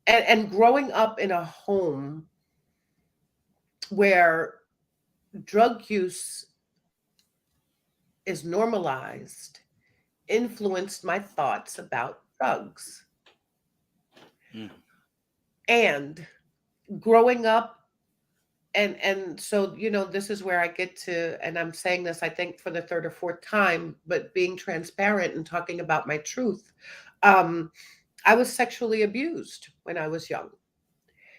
and growing up in a home where drug use is normalized influenced my thoughts about drugs. Mm, And growing up, and so this is where I get to, and I'm saying this I think for the third or fourth time, but being transparent and talking about my truth. um I was sexually abused when I was young.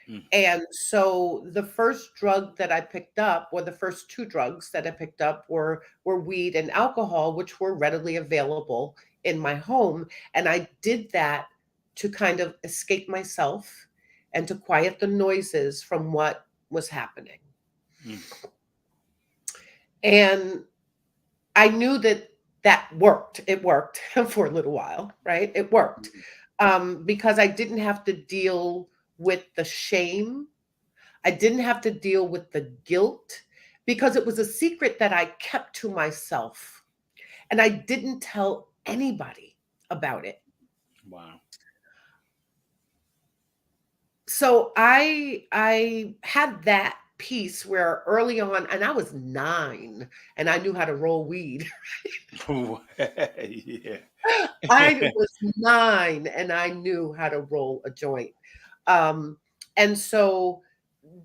mm, And so the first drug that I picked up, or the first two drugs that I picked up, were weed and alcohol, which were readily available in my home. And I did that to kind of escape myself and to quiet the noises from what was happening. mm, And I knew that that worked. It worked for a little while, right? It worked because I didn't have to deal with the shame. I didn't have to deal with the guilt because it was a secret that I kept to myself and I didn't tell anybody about it. wow. So I had that piece where early on, and I was 9 and I knew how to roll weed. Yeah. I was 9 and I knew how to roll a joint. Um, And so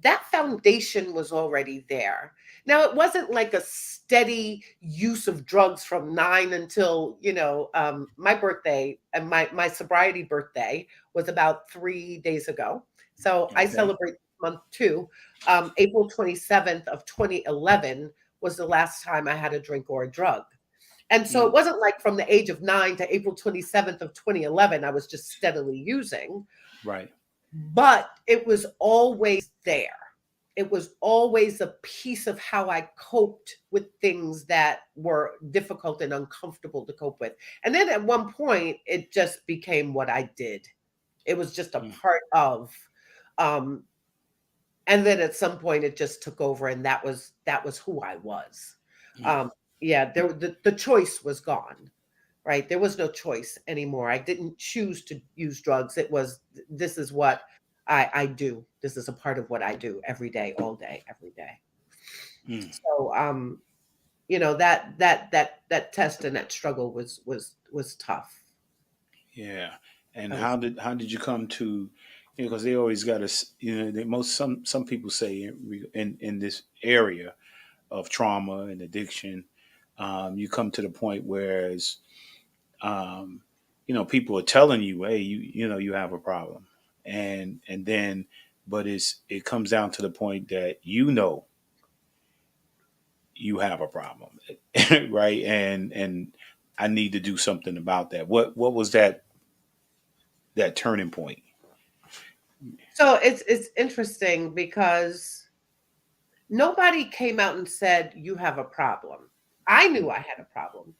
that foundation was already there. Now, it wasn't like a steady use of drugs from 9 until, my birthday, and my sobriety birthday was about 3 days ago. So I Okay. celebrate this month too. April 27th of 2011 was the last time I had a drink or a drug. And so it Mm, wasn't like from the age of 9 to April 27th of 2011, I was just steadily using, right. but it was always there. It was always a piece of how I coped with things that were difficult and uncomfortable to cope with. And then at one point, it just became what I did. It was just a Mm, part of, um, and then at some point it just took over, and that was who I was. mm. Um, yeah, the choice was gone, right? There was no choice anymore. I didn't choose to use drugs. It was, this is what I do. This is a part of what I do every day, all day, every day. Mm. So that test and that struggle was tough. Yeah. And That was how did you come to, because they always got to, they most some people say in this area of trauma and addiction, you come to the point whereas um, people are telling you, hey, you have a problem, and then, but it comes down to the point that you have a problem, right? And I need to do something about that. What was that turning point? so it's interesting because nobody came out and said you have a problem. I knew I had a problem.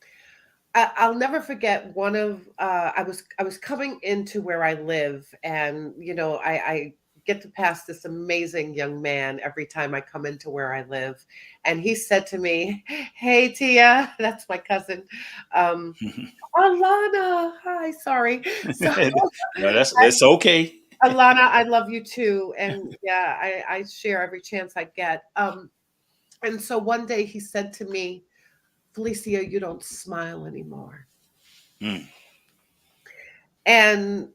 I'll never forget one of I was coming into where I live, and I get to pass this amazing young man every time I come into where I live, and he said to me, "Hey Tia," that's my cousin, um, Alana. Hi, sorry. So No, that's okay. Alana, I love you too, and yeah, I share every chance I get. And so one day he said to me, "Felicia, you don't smile anymore." Mm, And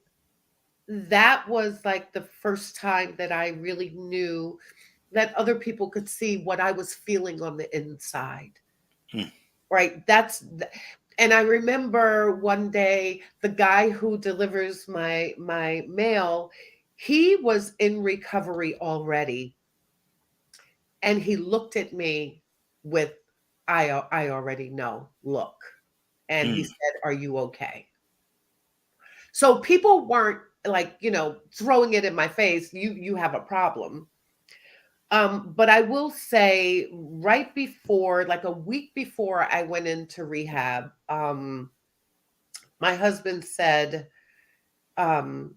that was like the first time that I really knew that other people could see what I was feeling on the inside. mm, Right? And I remember one day the guy who delivers my mail, he was in recovery already, and he looked at me with, I already know look, and he mm. said, "Are you okay?" So people weren't like, throwing it in my face, you have a problem. But I will say right before, like a week before I went into rehab, my husband said, um,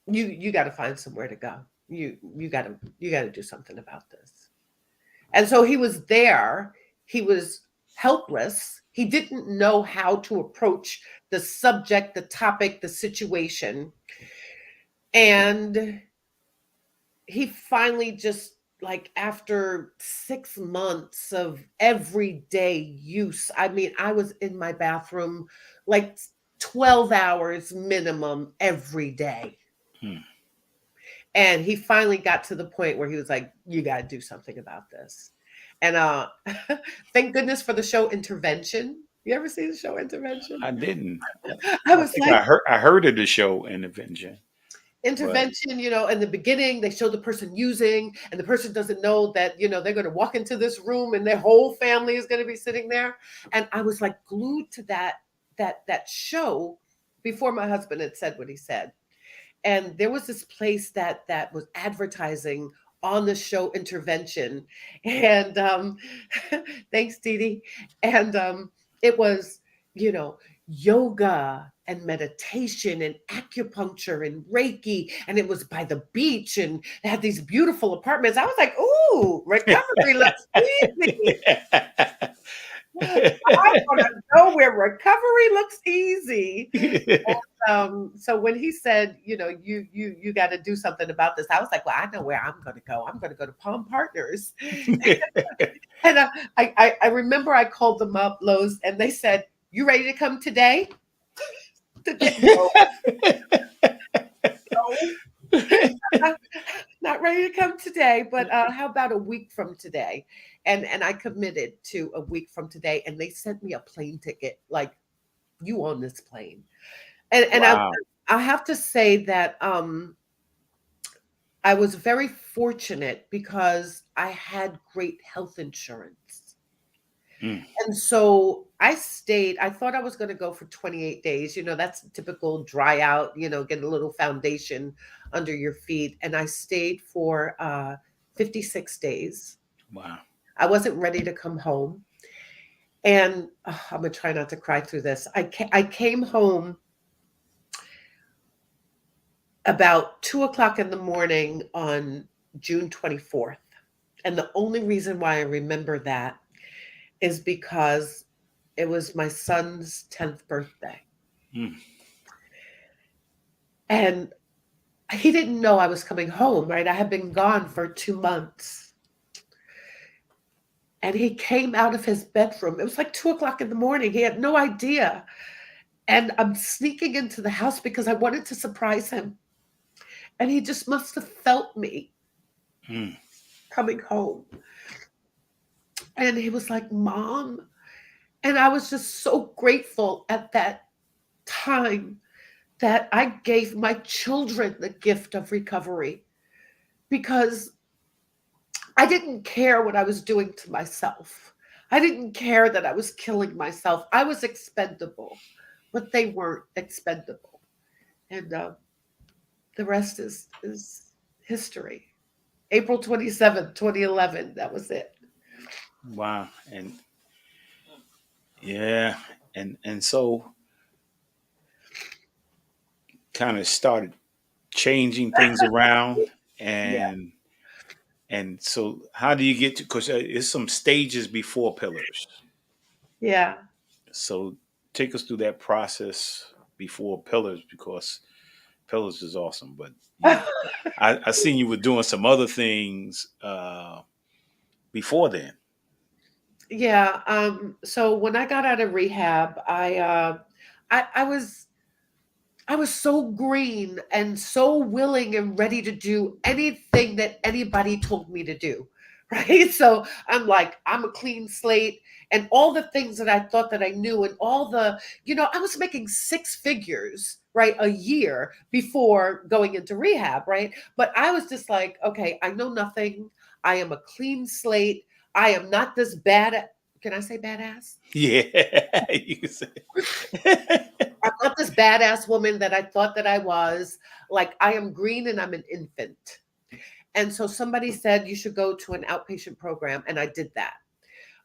you got to find somewhere to go. You got to do something about this. And so he was there. He was helpless. He didn't know how to approach the subject, the topic, the situation. And he finally just, like, after 6 months of everyday use, I mean, I was in my bathroom like 12 hours minimum every day. Hmm. And he finally got to the point where he was like, you got to do something about this. And thank goodness for the show Intervention. You ever see the show Intervention? I didn't. I I was think like, I heard of the show Intervention, but Intervention, in the beginning, they show the person using, and the person doesn't know that, they're going to walk into this room and their whole family is going to be sitting there. And I was like glued to that show before my husband had said what he said. And there was this place that was advertising on the show Intervention. And thanks, Dee Dee. And it was, you know, yoga and meditation and acupuncture and Reiki. And it was by the beach and they had these beautiful apartments. I was like, ooh, recovery looks easy. I want to go where recovery looks easy. So when he said, you got to do something about this, I was like, well, I know where I'm going to go. I'm going to go to Palm Partners. And I remember I called them up, Lowe's, and they said, you ready to come today? No, no. Not ready to come today, but how about a week from today? And I committed to a week from today, and they sent me a plane ticket. Like, you on this plane? And Wow. I have to say that I was very fortunate because I had great health insurance. Mm. And so I stayed. I thought I was going to go for 28 days. You know, that's typical dry out, you know, get a little foundation under your feet. And I stayed for 56 days. Wow. I wasn't ready to come home. And I'm going to try not to cry through this. I came home about 2 o'clock in the morning on June 24th. And the only reason why I remember that is because it was my son's 10th birthday. Mm. And he didn't know I was coming home, right? I had been gone for 2 months. And he came out of his bedroom. It was like 2 o'clock in the morning. He had no idea. And I'm sneaking into the house because I wanted to surprise him. And he just must have felt me Mm. coming home. And he was like, Mom. And I was just so grateful at that time that I gave my children the gift of recovery because I didn't care what I was doing to myself. I didn't care that I was killing myself. I was expendable, but they weren't expendable. And the rest is history. April 27th, 2011, that was it. Wow. And yeah, and so kind of started changing things around, Yeah. and so how do you get to, because it's some stages before pillars, Yeah. so take us through that process before pillars, because pillars is awesome, but you, I seen you were doing some other things before then. Yeah. So when I got out of rehab, I was so green and so willing and ready to do anything that anybody told me to do. Right. So I'm like, I'm a clean slate. And all the things that I thought that I knew, and all the, I was making six figures, right, a year before going into rehab. Right. But I was just like, okay, I know nothing. I am a clean slate. I am not this bad. Can I say badass? Yeah, you can say. I'm not this badass woman that I thought that I was. Like, I am green and I'm an infant. And so somebody said you should go to an outpatient program, and I did that.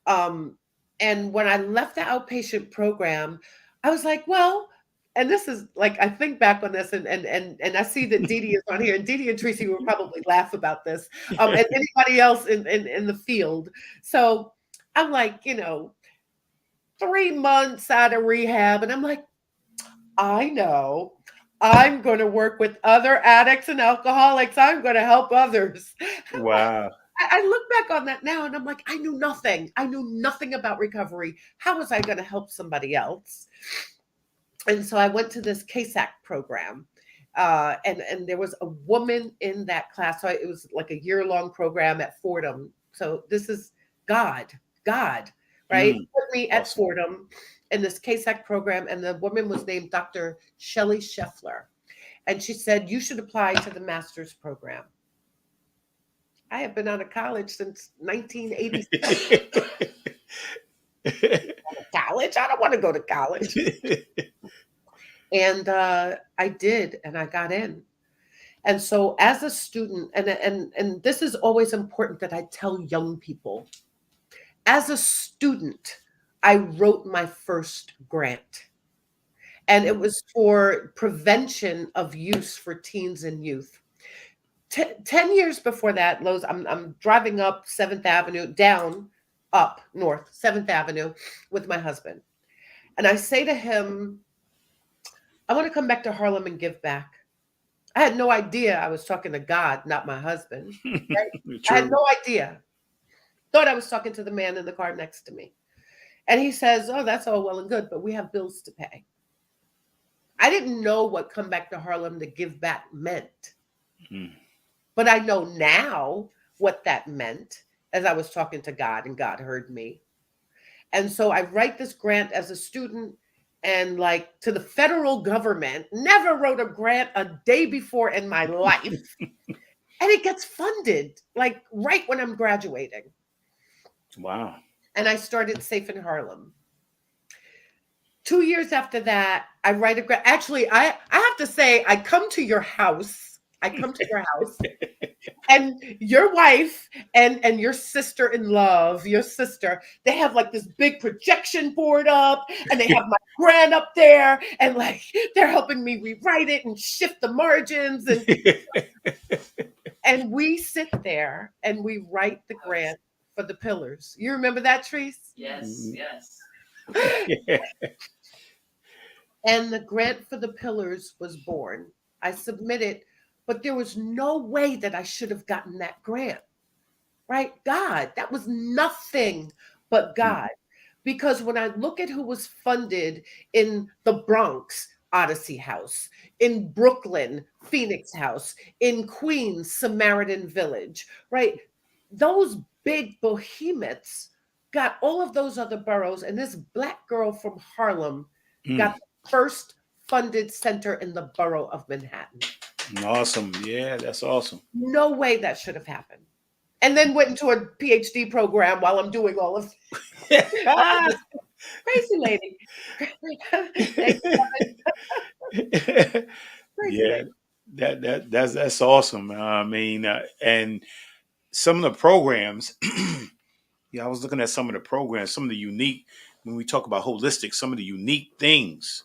Um, and when I left the outpatient program, I was like, well, and this is like, I think back on this, and I see that Dee Dee is on here, and Dee Dee and Tracy will probably laugh about this, and anybody else in the field. So I'm like, 3 months out of rehab, and I'm like, I know. I'm going to work with other addicts and alcoholics. I'm going to help others. I'm like, Wow. I look back on that now and I'm like, I knew nothing. I knew nothing about recovery. How was I going to help somebody else? And so I went to this KSAC program. And there was a woman in that class. So it was like a year-long program at Fordham. So this is God, right? Mm, Put me at awesome. Fordham in this KSAC program. And the woman was named Dr. Shelley Scheffler. And she said, you should apply to the master's program. I have been out of college since 1987. College? I don't want to go to college. And I did, and I got in. And so as a student, and this is always important that I tell young people, as a student, I wrote my first grant. And it was for prevention of use for teens and youth. 10 years before that, Lowe's, I'm driving up 7th Avenue, down, up, north, 7th Avenue with my husband. And I say to him, I want to come back to Harlem and give back. I had no idea I was talking to God, not my husband. Right? I had True. no idea. Thought I was talking to the man in the car next to me. And he says, oh, that's all well and good, but we have bills to pay. I didn't know what come back to Harlem to give back meant. Mm. But I know now what that meant as I was talking to God and God heard me. And so I write this grant as a student and like to the federal government, never wrote a grant a day before in my life. And it gets funded like right when I'm graduating. Wow. And I started Safe in Harlem. 2 years after that, I write a grant. Actually, I have to say, I come to your house. I come to your house and your wife and your sister in love, your sister, they have like this big projection board up and they have my grant up there and like they're helping me rewrite it and shift the margins and we sit there and we write the grant for the pillars. You remember that, Treese? Yes, yes. Yeah. And the grant for the pillars was born. I submitted, but there was no way that I should have gotten that grant, right? God, that was nothing but God. Because when I look at who was funded in the Bronx, Odyssey House, in Brooklyn, Phoenix House, in Queens, Samaritan Village, right? Those big behemoths got all of those other boroughs, and this Black girl from Harlem Mm. got the first funded center in the borough of Manhattan. Awesome. Yeah, that's awesome. No way that should have happened. And then went into a PhD program while I'm doing all of this. Crazy lady. Thank crazy Yeah, lady. that's awesome. I mean, and some of the programs. Yeah, I was looking at some of the programs, some of the unique. When we talk about holistic, some of the unique things.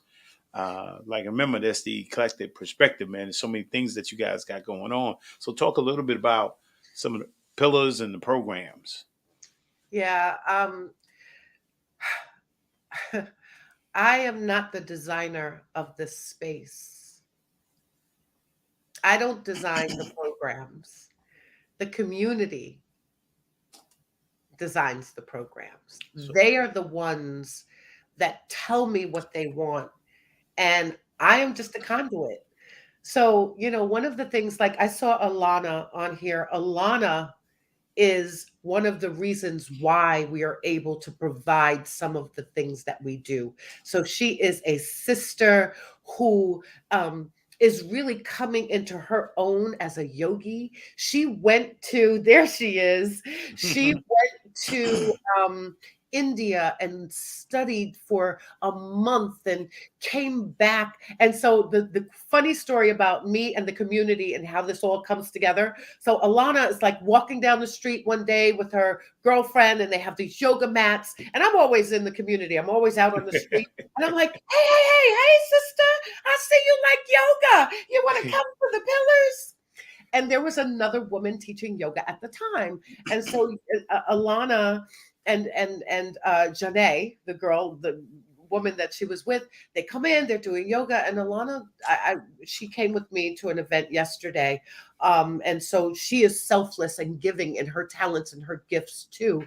Like remember, that's the collective perspective, man. There's so many things that you guys got going on. So talk a little bit about some of the pillars and the programs. Yeah. I am not the designer of this space. I don't design the programs. The community designs the programs. So, They are the ones that tell me what they want. And I am just a conduit. So, one of the things, like I saw Alana on here, Alana is one of the reasons why we are able to provide some of the things that we do. So she is a sister who is really coming into her own as a yogi. She went to, there she is, she went to India and studied for a month and came back. And so the funny story about me and the community and how this all comes together, so Alana is like walking down the street one day with her girlfriend, and they have these yoga mats. And I'm always in the community. I'm always out on the street. And I'm like, hey, sister, I see you like yoga. You want to come to the pillars? And there was another woman teaching yoga at the time. And so Alana and Janae, the woman that she was with, they come in, they're doing yoga, and Alana, she came with me to an event yesterday, and so she is selfless and giving in her talents and her gifts too.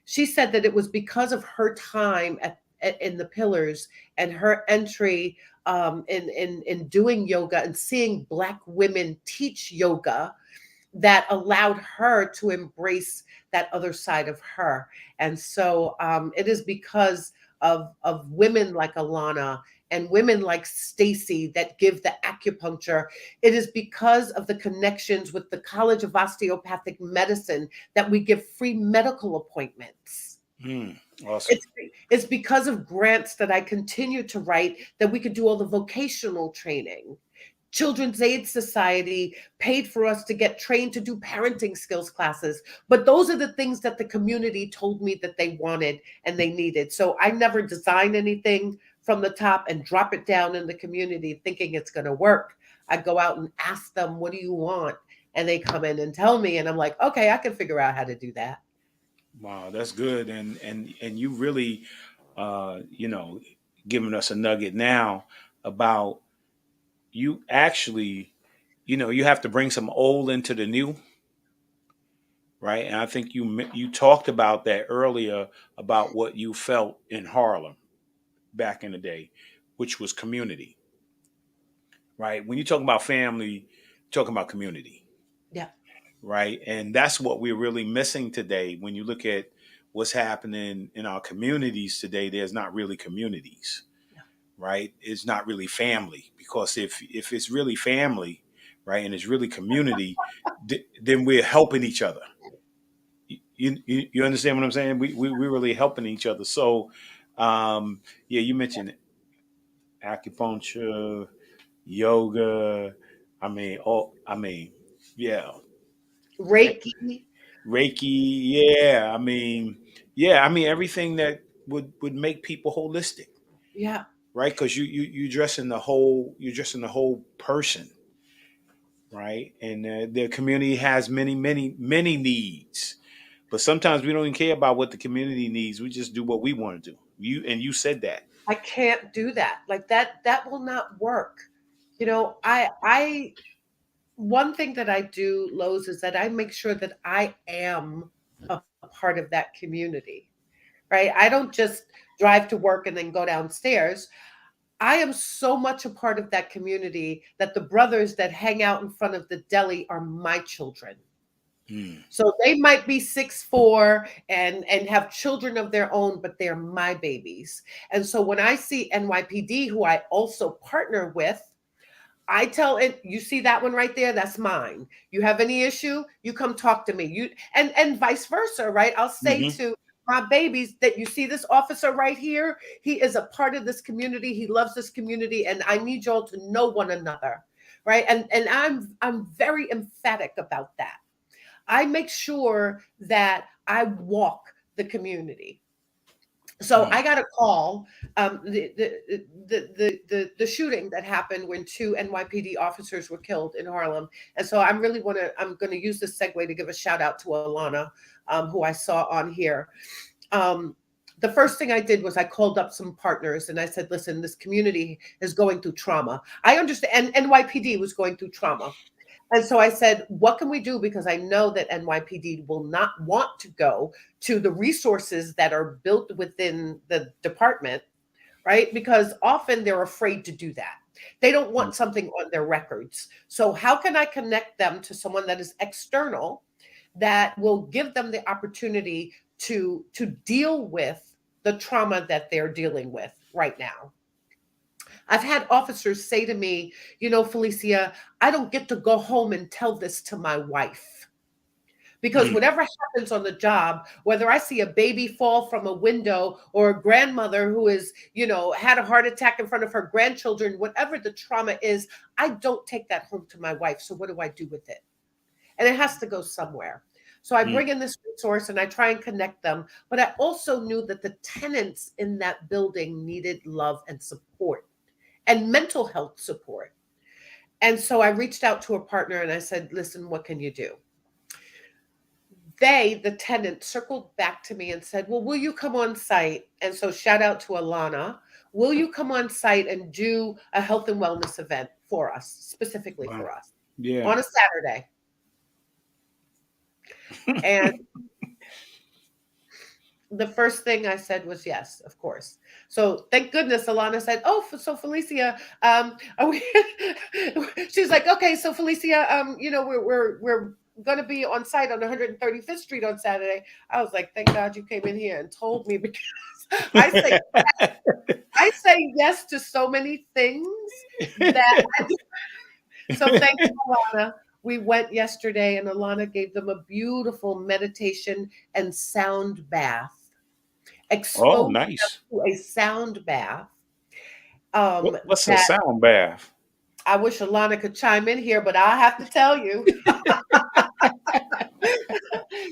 She said that it was because of her time in the pillars and her entry in doing yoga and seeing Black women teach yoga that allowed her to embrace that other side of her. And so it is because of women like Alana and women like Stacy that give the acupuncture. It is because of the connections with the College of Osteopathic Medicine that we give free medical appointments. mm, awesome. It's because of grants that I continue to write that we could do all the vocational training. Children's Aid Society paid for us to get trained to do parenting skills classes. But those are the things that the community told me that they wanted and they needed. So I never design anything from the top and drop it down in the community thinking it's going to work. I go out and ask them, what do you want? And they come in and tell me. And I'm like, okay, I can figure out how to do that. Wow, that's good. And you really, you know, giving us a nugget now about you actually, you know, you have to bring some old into the new, right? And I think you talked about that earlier about what you felt in Harlem back in the day, which was community, right? When you talk about family, talking about community, Yeah. right? And that's what we're really missing today. When you look at what's happening in our communities today, there's not really communities, right? It's not really family, because if it's really family, right, and it's really community, then we're helping each other. You understand what I'm saying? We're really helping each other. So, yeah, you mentioned acupuncture, yoga. I mean, yeah, Reiki. Reiki. Yeah, everything that would make people holistic, Yeah. right? Because you dressing the whole, you're dressing the whole person, right? And the community has many needs, but sometimes we don't even care about what the community needs. We just do what we want to do. You said that. I can't do that. Like that will not work. I one thing that I do, Lowe's, is that I make sure that I am a part of that community, right? I don't just drive to work and then go downstairs. I am so much a part of that community that the brothers that hang out in front of the deli are my children. Mm. So they might be 6'4" and have children of their own, but they're my babies. And so when I see NYPD, who I also partner with, I tell it, you see that one right there? That's mine. You have any issue? You come talk to me. And vice versa, right? I'll say Hmm. to my babies that you see this officer right here, he is a part of this community. He loves this community, and I need y'all to know one another, right? And I'm very emphatic about that. I make sure that I walk the community. So Mm. I got a call, the shooting that happened when two NYPD officers were killed in Harlem, and so I'm going to use this segue to give a shout out to Alana, who I saw on here. Um, the first thing I did was I called up some partners and I said, "Listen, this community is going through trauma. I understand, and NYPD was going through trauma." And so I said, what can we do? Because I know that NYPD will not want to go to the resources that are built within the department, right? Because often they're afraid to do that. They don't want something on their records. So, how can I connect them to someone that is external that will give them the opportunity to deal with the trauma that they're dealing with right now? I've had officers say to me, Felicia, I don't get to go home and tell this to my wife. Because Mm. whatever happens on the job, whether I see a baby fall from a window or a grandmother who had a heart attack in front of her grandchildren, whatever the trauma is, I don't take that home to my wife. So what do I do with it? And it has to go somewhere. So I Mm. bring in this resource and I try and connect them. But I also knew that the tenants in that building needed love and support and mental health support. And so I reached out to a partner and I said, listen, what can you do? The tenant, circled back to me and said, well, will you come on site? And so shout out to Alana. Will you come on site and do a health and wellness event for us, specifically Wow. for us, Yeah. on a Saturday? And the first thing I said was yes, of course. So thank goodness Alana said, "Oh, so Felicia, are we?" She's like, "Okay, so Felicia, we're going to be on site on 135th Street on Saturday." I was like, "Thank God you came in here and told me," because I say I say yes to so many things that. So thank you, Alana. We went yesterday, and Alana gave them a beautiful meditation and sound bath, Oh, exposed them nice. to a sound bath. What's a That sound bath? I wish Alana could chime in here, but I have to tell you.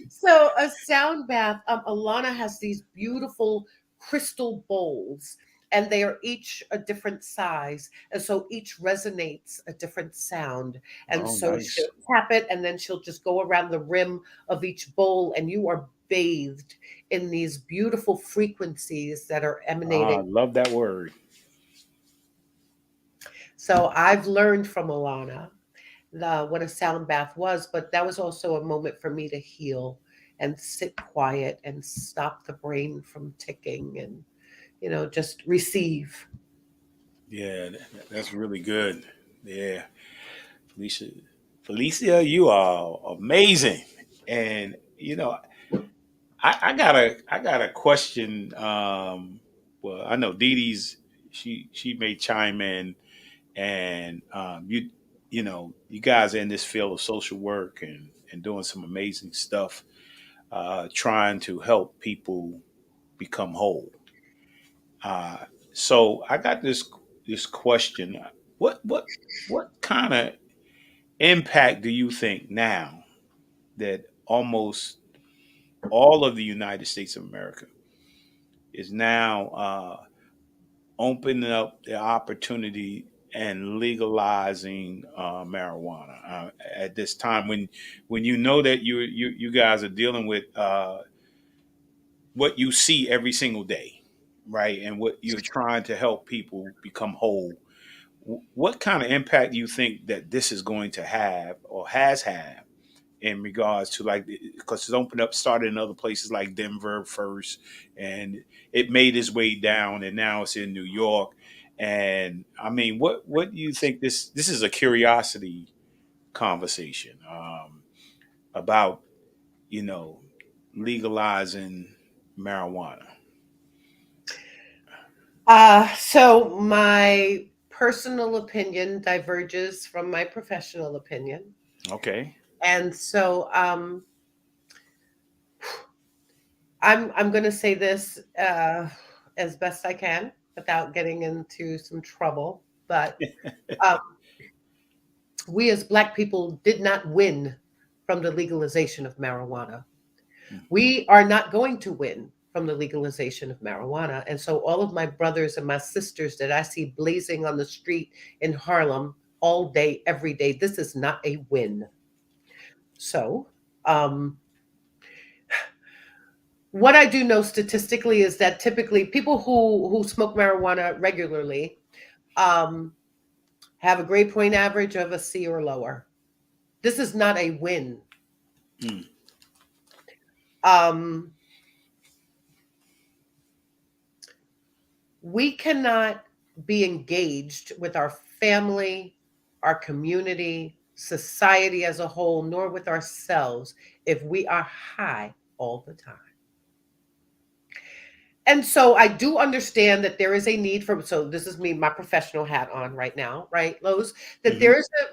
So a sound bath, Alana has these beautiful crystal bowls, and they are each a different size, and so each resonates a different sound. And Oh, so nice. she'll tap it, and then she'll just go around the rim of each bowl, and you are bathed in these beautiful frequencies that are Ah, I emanating. love that word. So I've learned from Alana what a sound bath was, but that was also a moment for me to heal and sit quiet and stop the brain from ticking and, just receive. Yeah, that's really good. Yeah, Felicia. Felicia, you are amazing. And I got a question. Well, I know Dee Dee's she may chime in, and you guys are in this field of social work and doing some amazing stuff, trying to help people become whole. So I got this question: what kind of impact do you think now that almost all of the United States of America is now opening up the opportunity and legalizing marijuana at this time when you know that you guys are dealing with what you see every single day, right? And what you're trying to help people become whole. What kind of impact do you think that this is going to have or has had in regards to, like, because it's opened up, started in other places like Denver first, and it made its way down, and now it's in New York. And I mean, what do you think? This is a curiosity conversation about you know legalizing marijuana. So my personal opinion diverges from my professional opinion. Okay. And so I'm going to say this as best I can without getting into some trouble. But um, we as Black people did not win from the legalization of marijuana. We are not going to win from the legalization of marijuana. And so all of my brothers and my sisters that I see blazing on the street in Harlem all day, every day, this is not a win. So, um, what I do know statistically is that typically people who smoke marijuana regularly um, have a grade point average of a C or lower. This is not a win. Mm. Um, we cannot be engaged with our family, our community, society as a whole, nor with ourselves if we are high all the time. And so I do understand that there is a need for, so this is me, my professional hat on right now, right, Lowe's, that Hmm.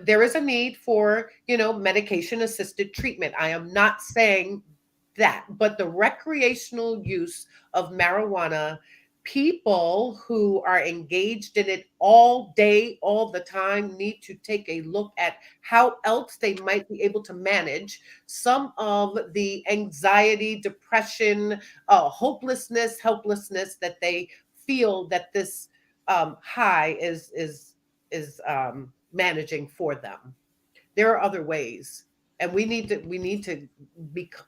there is a need for, medication assisted treatment. I am not saying that, but the recreational use of marijuana, people who are engaged in it all day, all the time, need to take a look at how else they might be able to manage some of the anxiety, depression, hopelessness, helplessness that they feel that this high is managing for them. There are other ways, and we need to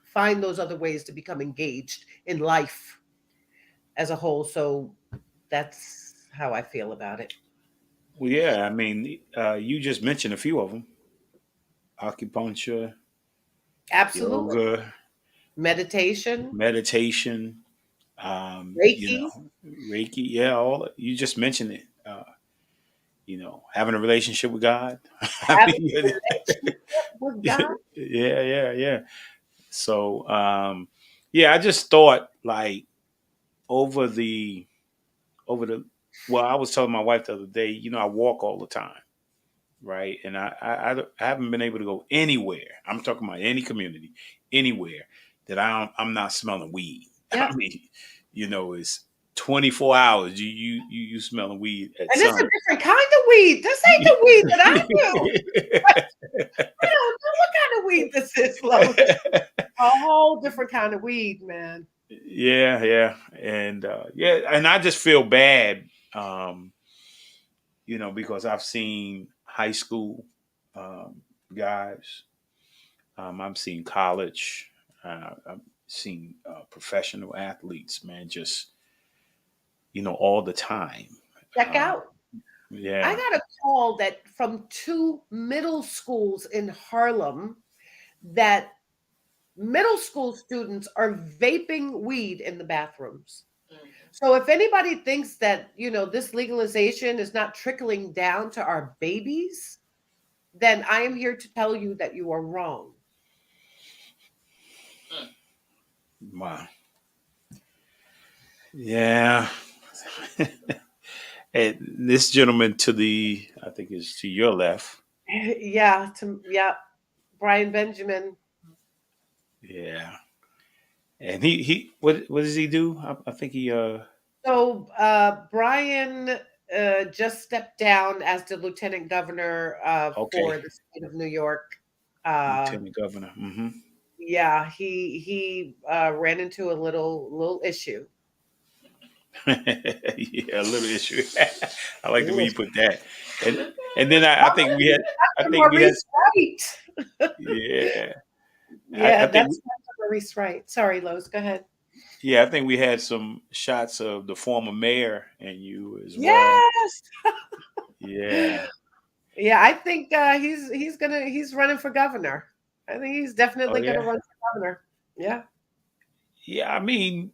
find those other ways to become engaged in life as a whole. So that's how I feel about it. Well, yeah, I mean, you just mentioned a few of them: acupuncture, Absolutely. yoga, Meditation, meditation, Reiki. Reiki. Yeah, all you just mentioned it. Having a relationship with God. I Having a mean, relationship with yeah, God. yeah. So, yeah, I just thought, like, over the over the. Well, I was telling my wife the other day. I walk all the time, right? And I haven't been able to go anywhere. I'm talking about any community, anywhere that I'm not smelling weed. I Yep. mean, it's 24 hours. You smelling weed at And it's a some. different kind of weed. This ain't the weed that I do. I don't know what kind of weed this is, Lois. A whole different kind of weed, man. Yeah, and yeah, and I just feel bad, because I've seen high school um, guys. I've seen college. I've seen professional athletes, man, just all the time. Check Uh, out. I yeah. got a call that from two middle schools in Harlem that middle school students are vaping weed in the bathrooms. So if anybody thinks that, this legalization is not trickling down to our babies, then I am here to tell you that you are wrong. Wow. Yeah. And this gentleman to the, I think is to your left. Yeah, Brian Benjamin. Yeah. And he what does he do? I think he So Brian just stepped down as the lieutenant governor for okay, the state of New York. Uh, lieutenant governor. Hmm. yeah, he ran into a little issue. Yeah, a little issue. I like the way Ooh. you put that. And then I think we had I Dr. think we had Maurice Wright. yeah. I Yeah, think that's Dr. Maurice Wright. Sorry, Lois, go ahead. yeah, I think we had some shots of the former mayor and you as well. Yes. Yeah. Yeah, I think he's running for governor. I think he's Oh definitely gonna yeah. run for governor. Yeah. Yeah, I mean,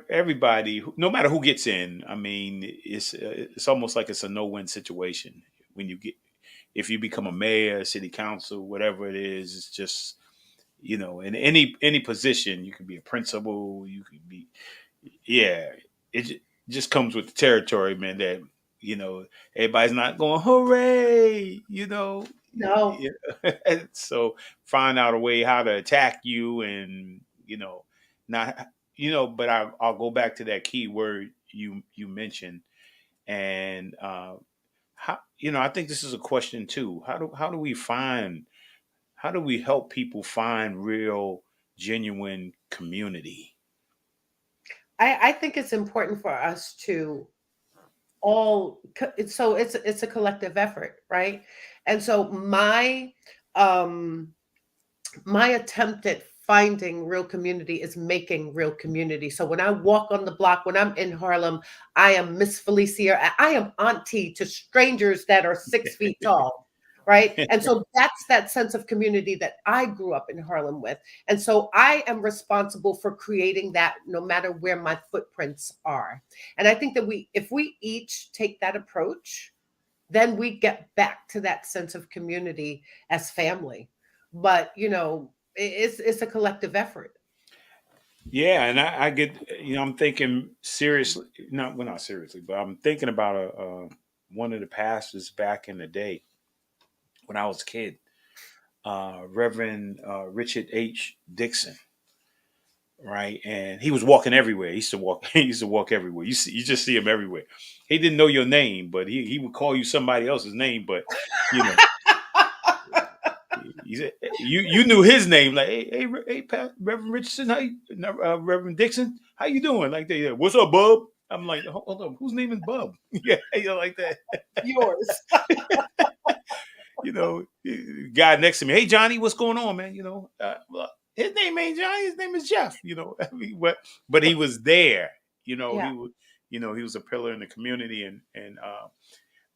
everybody, no matter who gets in, I mean, it's almost like it's a no-win situation when you get if you become a mayor, city council, whatever it is. It's just in any position, you could be a principal, you could be yeah, just comes with the territory, man. That everybody's not going hooray, No. so find out a way how to attack you, and not But I'll go back to that key word you mentioned, and how I think this is a question too. How do we help people find real, genuine community? I think it's important for us to it's a collective effort, right? And so um my attempt at finding real community is making real community. So when I walk on the block, when I'm in Harlem, I am Miss Felecia. I am auntie to strangers that are 6 feet tall. Right. And so that's that sense of community that I grew up in Harlem with. And so I am responsible for creating that no matter where my footprints are. And I think that if we each take that approach, then we get back to that sense of community as family. But it's a collective effort. Yeah, and I get, I'm thinking seriously, not seriously, but I'm thinking about one of the pastors back in the day when I was a kid, Reverend Richard H. Dixon, right? And he was walking everywhere. He used to walk. He used to walk everywhere. You just see him everywhere. He didn't know your name, but he would call you somebody else's name. But you know, he said you knew his name. Like, Reverend Richardson, Reverend Dixon, how you doing? Like that. Yeah, what's up, Bub? I'm like, hold up, whose name is Bub? Yeah, like that. Yours. You know, guy next to me, hey Johnny, what's going on, man? Well, his name ain't Johnny, his name is Jeff. I mean, but he was there. Yeah. He was a pillar in the community, and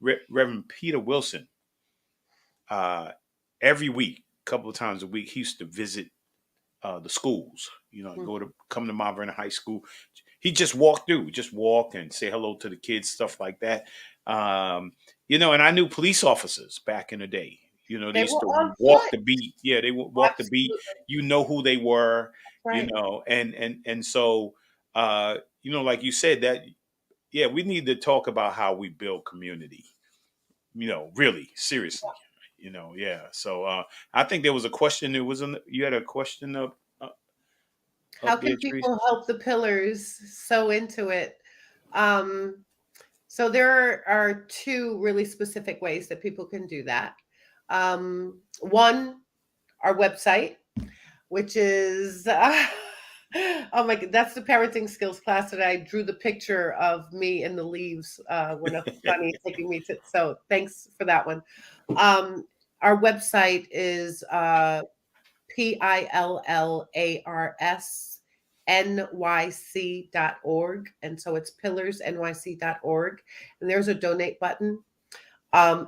Reverend Peter Wilson, uh, every week, a couple of times a week, he used to visit the schools. Mm. Come to Mount Vernon High School. He just walk and say hello to the kids, stuff like that. And I knew police officers back in the day. They They used were to on walk foot. the beat. Yeah, they would walk the beat. Absolutely. You know who they were. Right. And so like you said that. Yeah, we need to talk about how we build community. Really seriously. Yeah. So I think there was a question. You had a question How up there, can Teresa. people help the pillars so into it? Um, so there are two really specific ways that people can do that. One, our website, which is oh my god, that's the parenting skills class that I drew the picture of me in the leaves when Uncle Sonny taking me to. So thanks for that one. Our website is PILLARS NYC.org. And so it's pillarsnyc.org. And there's a donate button.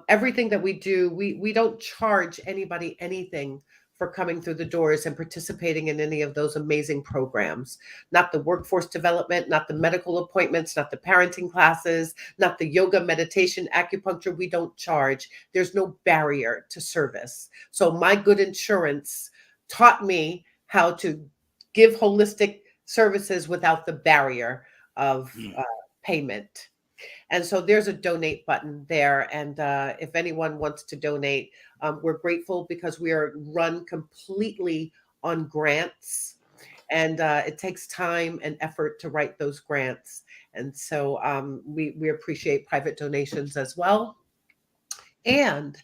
Everything that we do, we don't charge anybody anything for coming through the doors and participating in any of those amazing programs. Not the workforce development, not the medical appointments, not the parenting classes, not the yoga, meditation, acupuncture. We don't charge. There's no barrier to service. So my good insurance taught me how to give holistic services without the barrier of payment. And so there's a donate button there. And if anyone wants to donate, we're grateful because we are run completely on grants. And it takes time and effort to write those grants. And so we appreciate private donations as well. And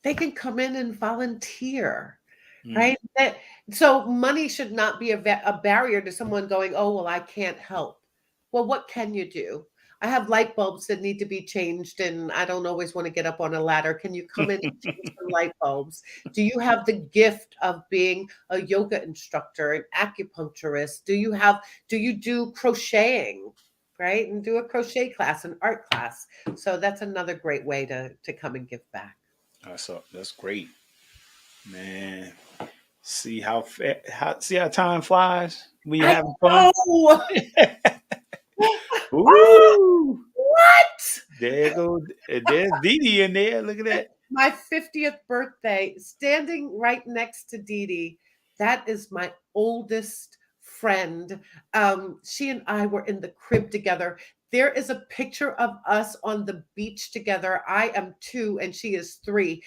they can come in and volunteer, right? So money should not be a barrier to someone going, oh, well, I can't help. Well, what can you do? I have light bulbs that need to be changed, and I don't always want to get up on a ladder. Can you come in and change the light bulbs? Do you have the gift of being a yoga instructor, an acupuncturist? Do you do crocheting, right? And do a crochet class, an art class. So that's another great way to come and give back. That's great, man. See how time flies when you're having fun. Oh, Ooh, what? there's Dee Dee in there. Look at that. My 50th birthday, standing right next to Dee Dee. That is my oldest friend. She and I were in the crib together. There is a picture of us on the beach together. I am 2 and she is 3.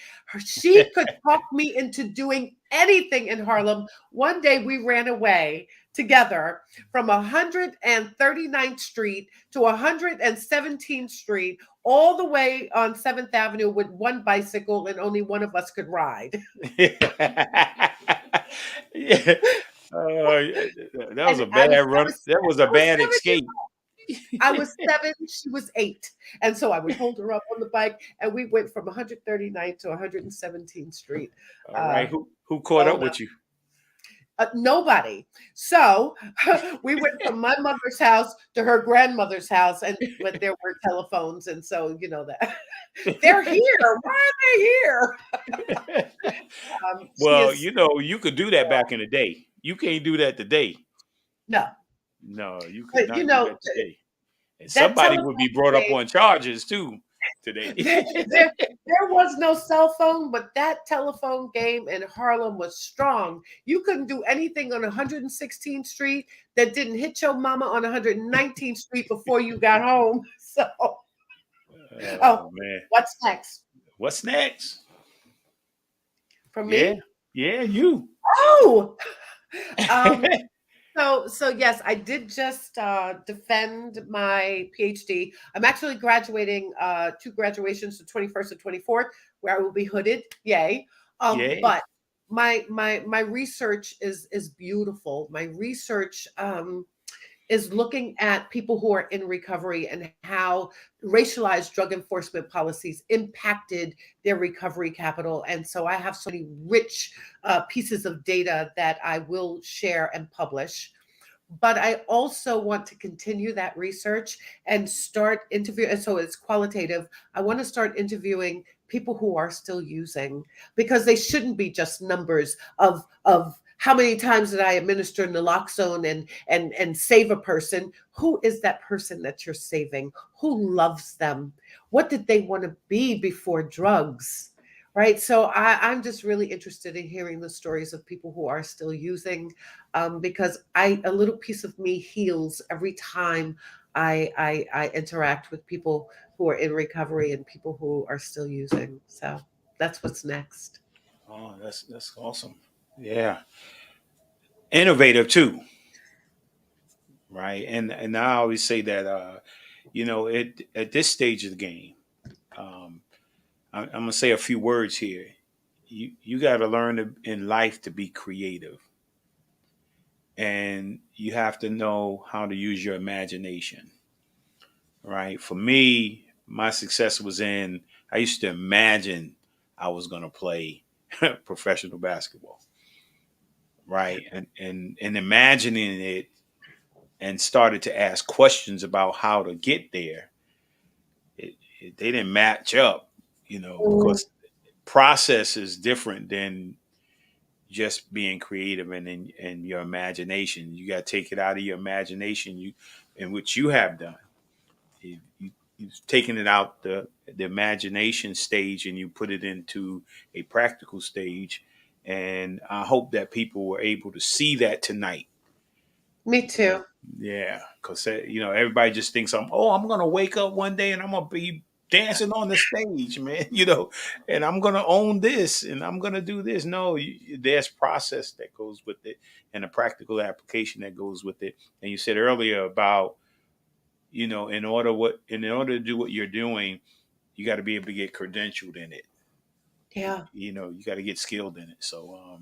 She could talk me into doing anything in Harlem. One day we ran away together from 139th Street to 117th Street, all the way on 7th Avenue with one bicycle, and only one of us could ride. Yeah. That was a bad run. That was a bad escape. I was 7, she was 8. And so I would hold her up on the bike, and we went from 139th to 117th Street. All right. Who caught up with you? Nobody. So we went from my mother's house to her grandmother's house, but there were telephones. And so, you know, that they're here. Why are they here? Well, you could do that back in the day. You can't do that today. No, you could not do that today. And that somebody would be brought up on charges too today. there was no cell phone, but that telephone game in Harlem was strong. You couldn't do anything on 116th Street that didn't hit your mama on 119th Street before you got home. So, oh man, what's next? What's next? From me? Yeah, you. Oh, So yes, I did just defend my PhD. I'm actually graduating 2 graduations, the 21st and 24th, where I will be hooded. Yay! Yay. But my research is beautiful. My research is looking at people who are in recovery and how racialized drug enforcement policies impacted their recovery capital. And so I have so many rich pieces of data that I will share and publish. But I also want to continue that research and start interviewing. And so it's qualitative. I want to start interviewing people who are still using, because they shouldn't be just numbers of how many times did I administer naloxone and save a person. Who is that person that you're saving? Who loves them? What did they want to be before drugs? Right. So I'm just really interested in hearing the stories of people who are still using, because a little piece of me heals every time I interact with people who are in recovery and people who are still using. So that's what's next. Oh, that's awesome. Yeah. Innovative too. Right. And I always say that at this stage of the game, I'm gonna say a few words here. You got to learn in life to be creative, and you have to know how to use your imagination. Right. For me, my success was I used to imagine I was gonna play professional basketball. Right. And imagining it, and started to ask questions about how to get there. They didn't match up, because process is different than just being creative and your imagination. You got to take it out of your imagination, in which you have done. You've taken it out the imagination stage and you put it into a practical stage. And I hope that people were able to see that tonight. Me You know, too. yeah, because everybody just thinks I'm gonna wake up one day and I'm gonna be dancing on the stage, man. And I'm gonna own this and I'm gonna do this. No, there's process that goes with it and a practical application that goes with it. And you said earlier about in order to do what you're doing, you got to be able to get credentialed in it. Yeah. You got to get skilled in it. So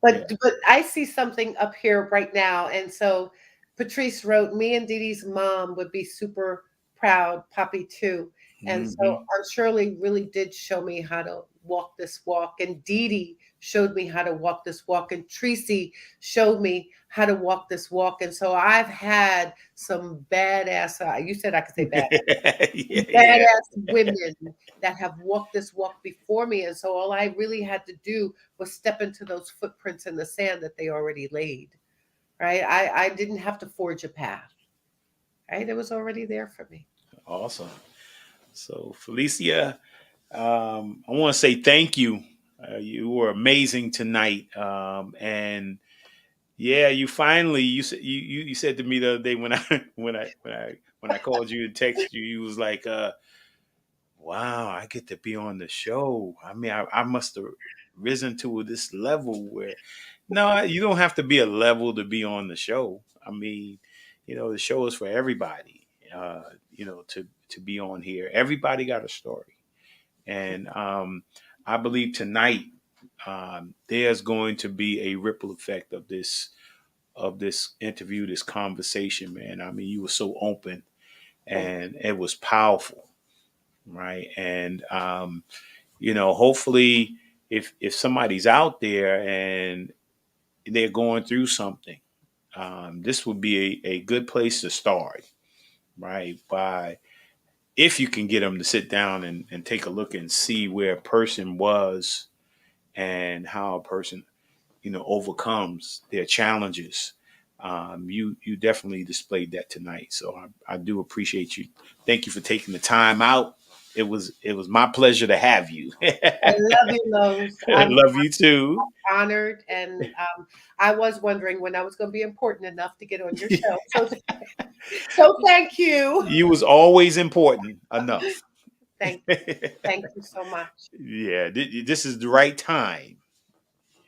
yeah. But I see something up here right now, and so Patrice wrote, "Me and Dee Dee's mom would be super proud, Poppy too." And so Hmm. Aunt Shirley really did show me how to walk this walk, and Dee Dee showed me how to walk this walk, and Tracy showed me how to walk this walk. And so I've had some badass. You said I could say badass. Yeah, yeah. Badass women that have walked this walk before me. And so all I really had to do was step into those footprints in the sand that they already laid. Right. I didn't have to forge a path. Right. It was already there for me. Awesome. So Felicia, I want to say thank you. You were amazing tonight. And yeah, you said to me the other day when I when I called you and texted you, you was like, wow, I get to be on the show. I mean, I must have risen to this level where no, you don't have to be a level to be on the show. I mean, the show is for everybody. To be on here, everybody got a story, and I believe tonight there's going to be a ripple effect of this interview, this conversation, man. I mean, you were so open, Thank and it was powerful, right? And hopefully, if somebody's out there and they're going through something, this would be a good place to start, right? By if you can get them to sit down and take a look and see where a person was and how a person overcomes their challenges. You definitely displayed that tonight, so I do appreciate you. Thank you for taking the time out. It was my pleasure to have you. I love you, Lowe's. I'm Love you too. honored. And I was wondering when I was going to be important enough to get on your show. So thank you. You was always important enough. Thank thank you so much. Yeah, this is the right time.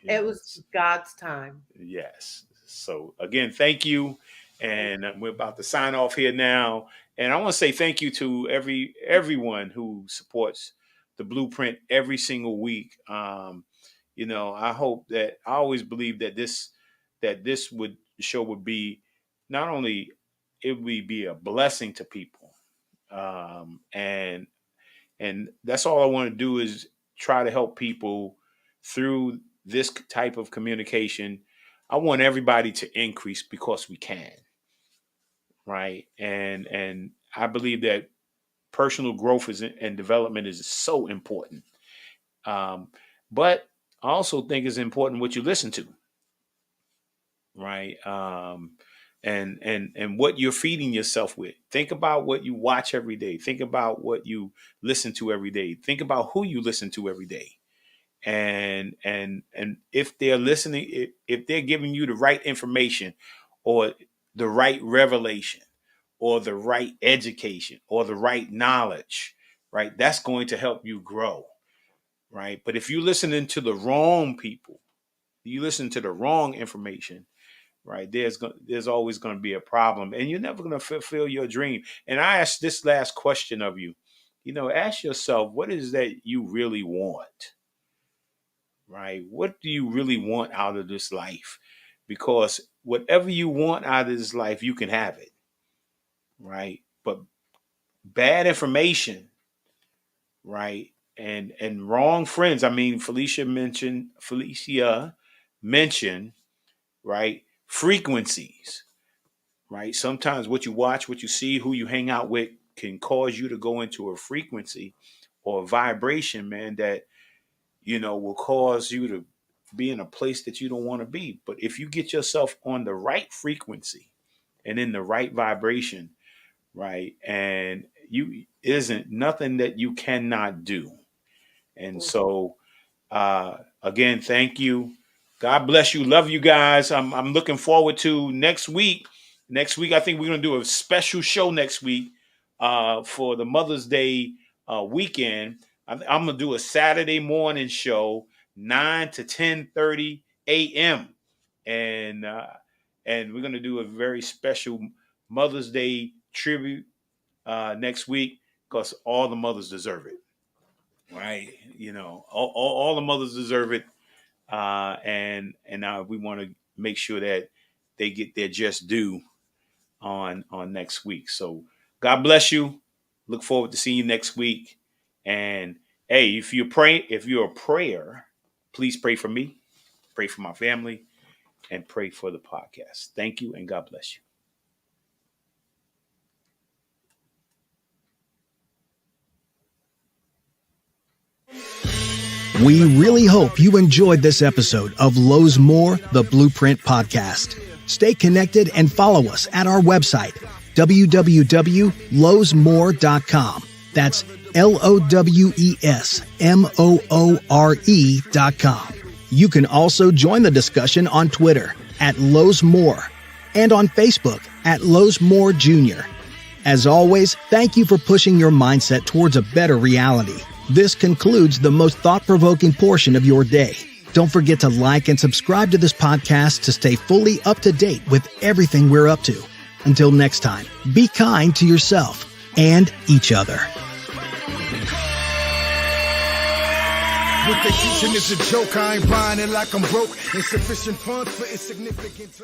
It was God's time. Yes. So again, thank you, and we're about to sign off here now. And I want to say thank you to everyone who supports the Blueprint every single week. I hope that I always believe that this show would be not only it would be a blessing to people, and that's all I want to do is try to help people through this type of communication. I want everybody to increase because we can, right? And I believe that personal growth and development is so important. Um, but I also think it's important what you listen to, right? And what you're feeding yourself with. Think about what you watch every day. Think about what you listen to every day. Think about who you listen to every day. And if they're listening, if they're giving you the right information or the right revelation or the right education or the right knowledge, right, that's going to help you grow, right? But if you're listening to the wrong people, you listen to the wrong information, right, there's always going to be a problem, and you're never going to fulfill your dream. And I ask this last question of you, ask yourself, what is that you really want, right? What do you really want out of this life? Because whatever you want out of this life, you can have it, right? But bad information, right, and wrong friends. I mean, Felecia mentioned, right, frequencies, right? Sometimes what you watch, what you see, who you hang out with can cause you to go into a frequency or a vibration, man, that will cause you to be in a place that you don't want to be. But if you get yourself on the right frequency and in the right vibration, right, and you isn't nothing that you cannot do. And so again, thank you. God bless you. Love you guys. I'm looking forward to next week. Next week, I think we're gonna do a special show next week for the Mother's Day weekend. I'm gonna do a Saturday morning show, 9 to 10:30 a.m. And we're gonna do a very special Mother's Day tribute next week because all the mothers deserve it. Right, all the mothers deserve it, and we want to make sure that they get their just due on next week. So God bless you. Look forward to seeing you next week. And hey, if you're a prayer, please pray for me, pray for my family, and pray for the podcast. Thank you, and God bless you. We really hope you enjoyed this episode of Lowe's More, the Blueprint Podcast. Stay connected and follow us at our website, www.lowesmore.com. That's LOWESMOORE.com. You can also join the discussion on Twitter at Lowe's More and on Facebook at Lowe's More Jr. As always, thank you for pushing your mindset towards a better reality. This concludes the most thought-provoking portion of your day. Don't forget to like and subscribe to this podcast to stay fully up to date with everything we're up to. Until next time, be kind to yourself and each other. What they teaching is a joke. I ain't buying it like I'm broke. Insufficient funds for insignificant.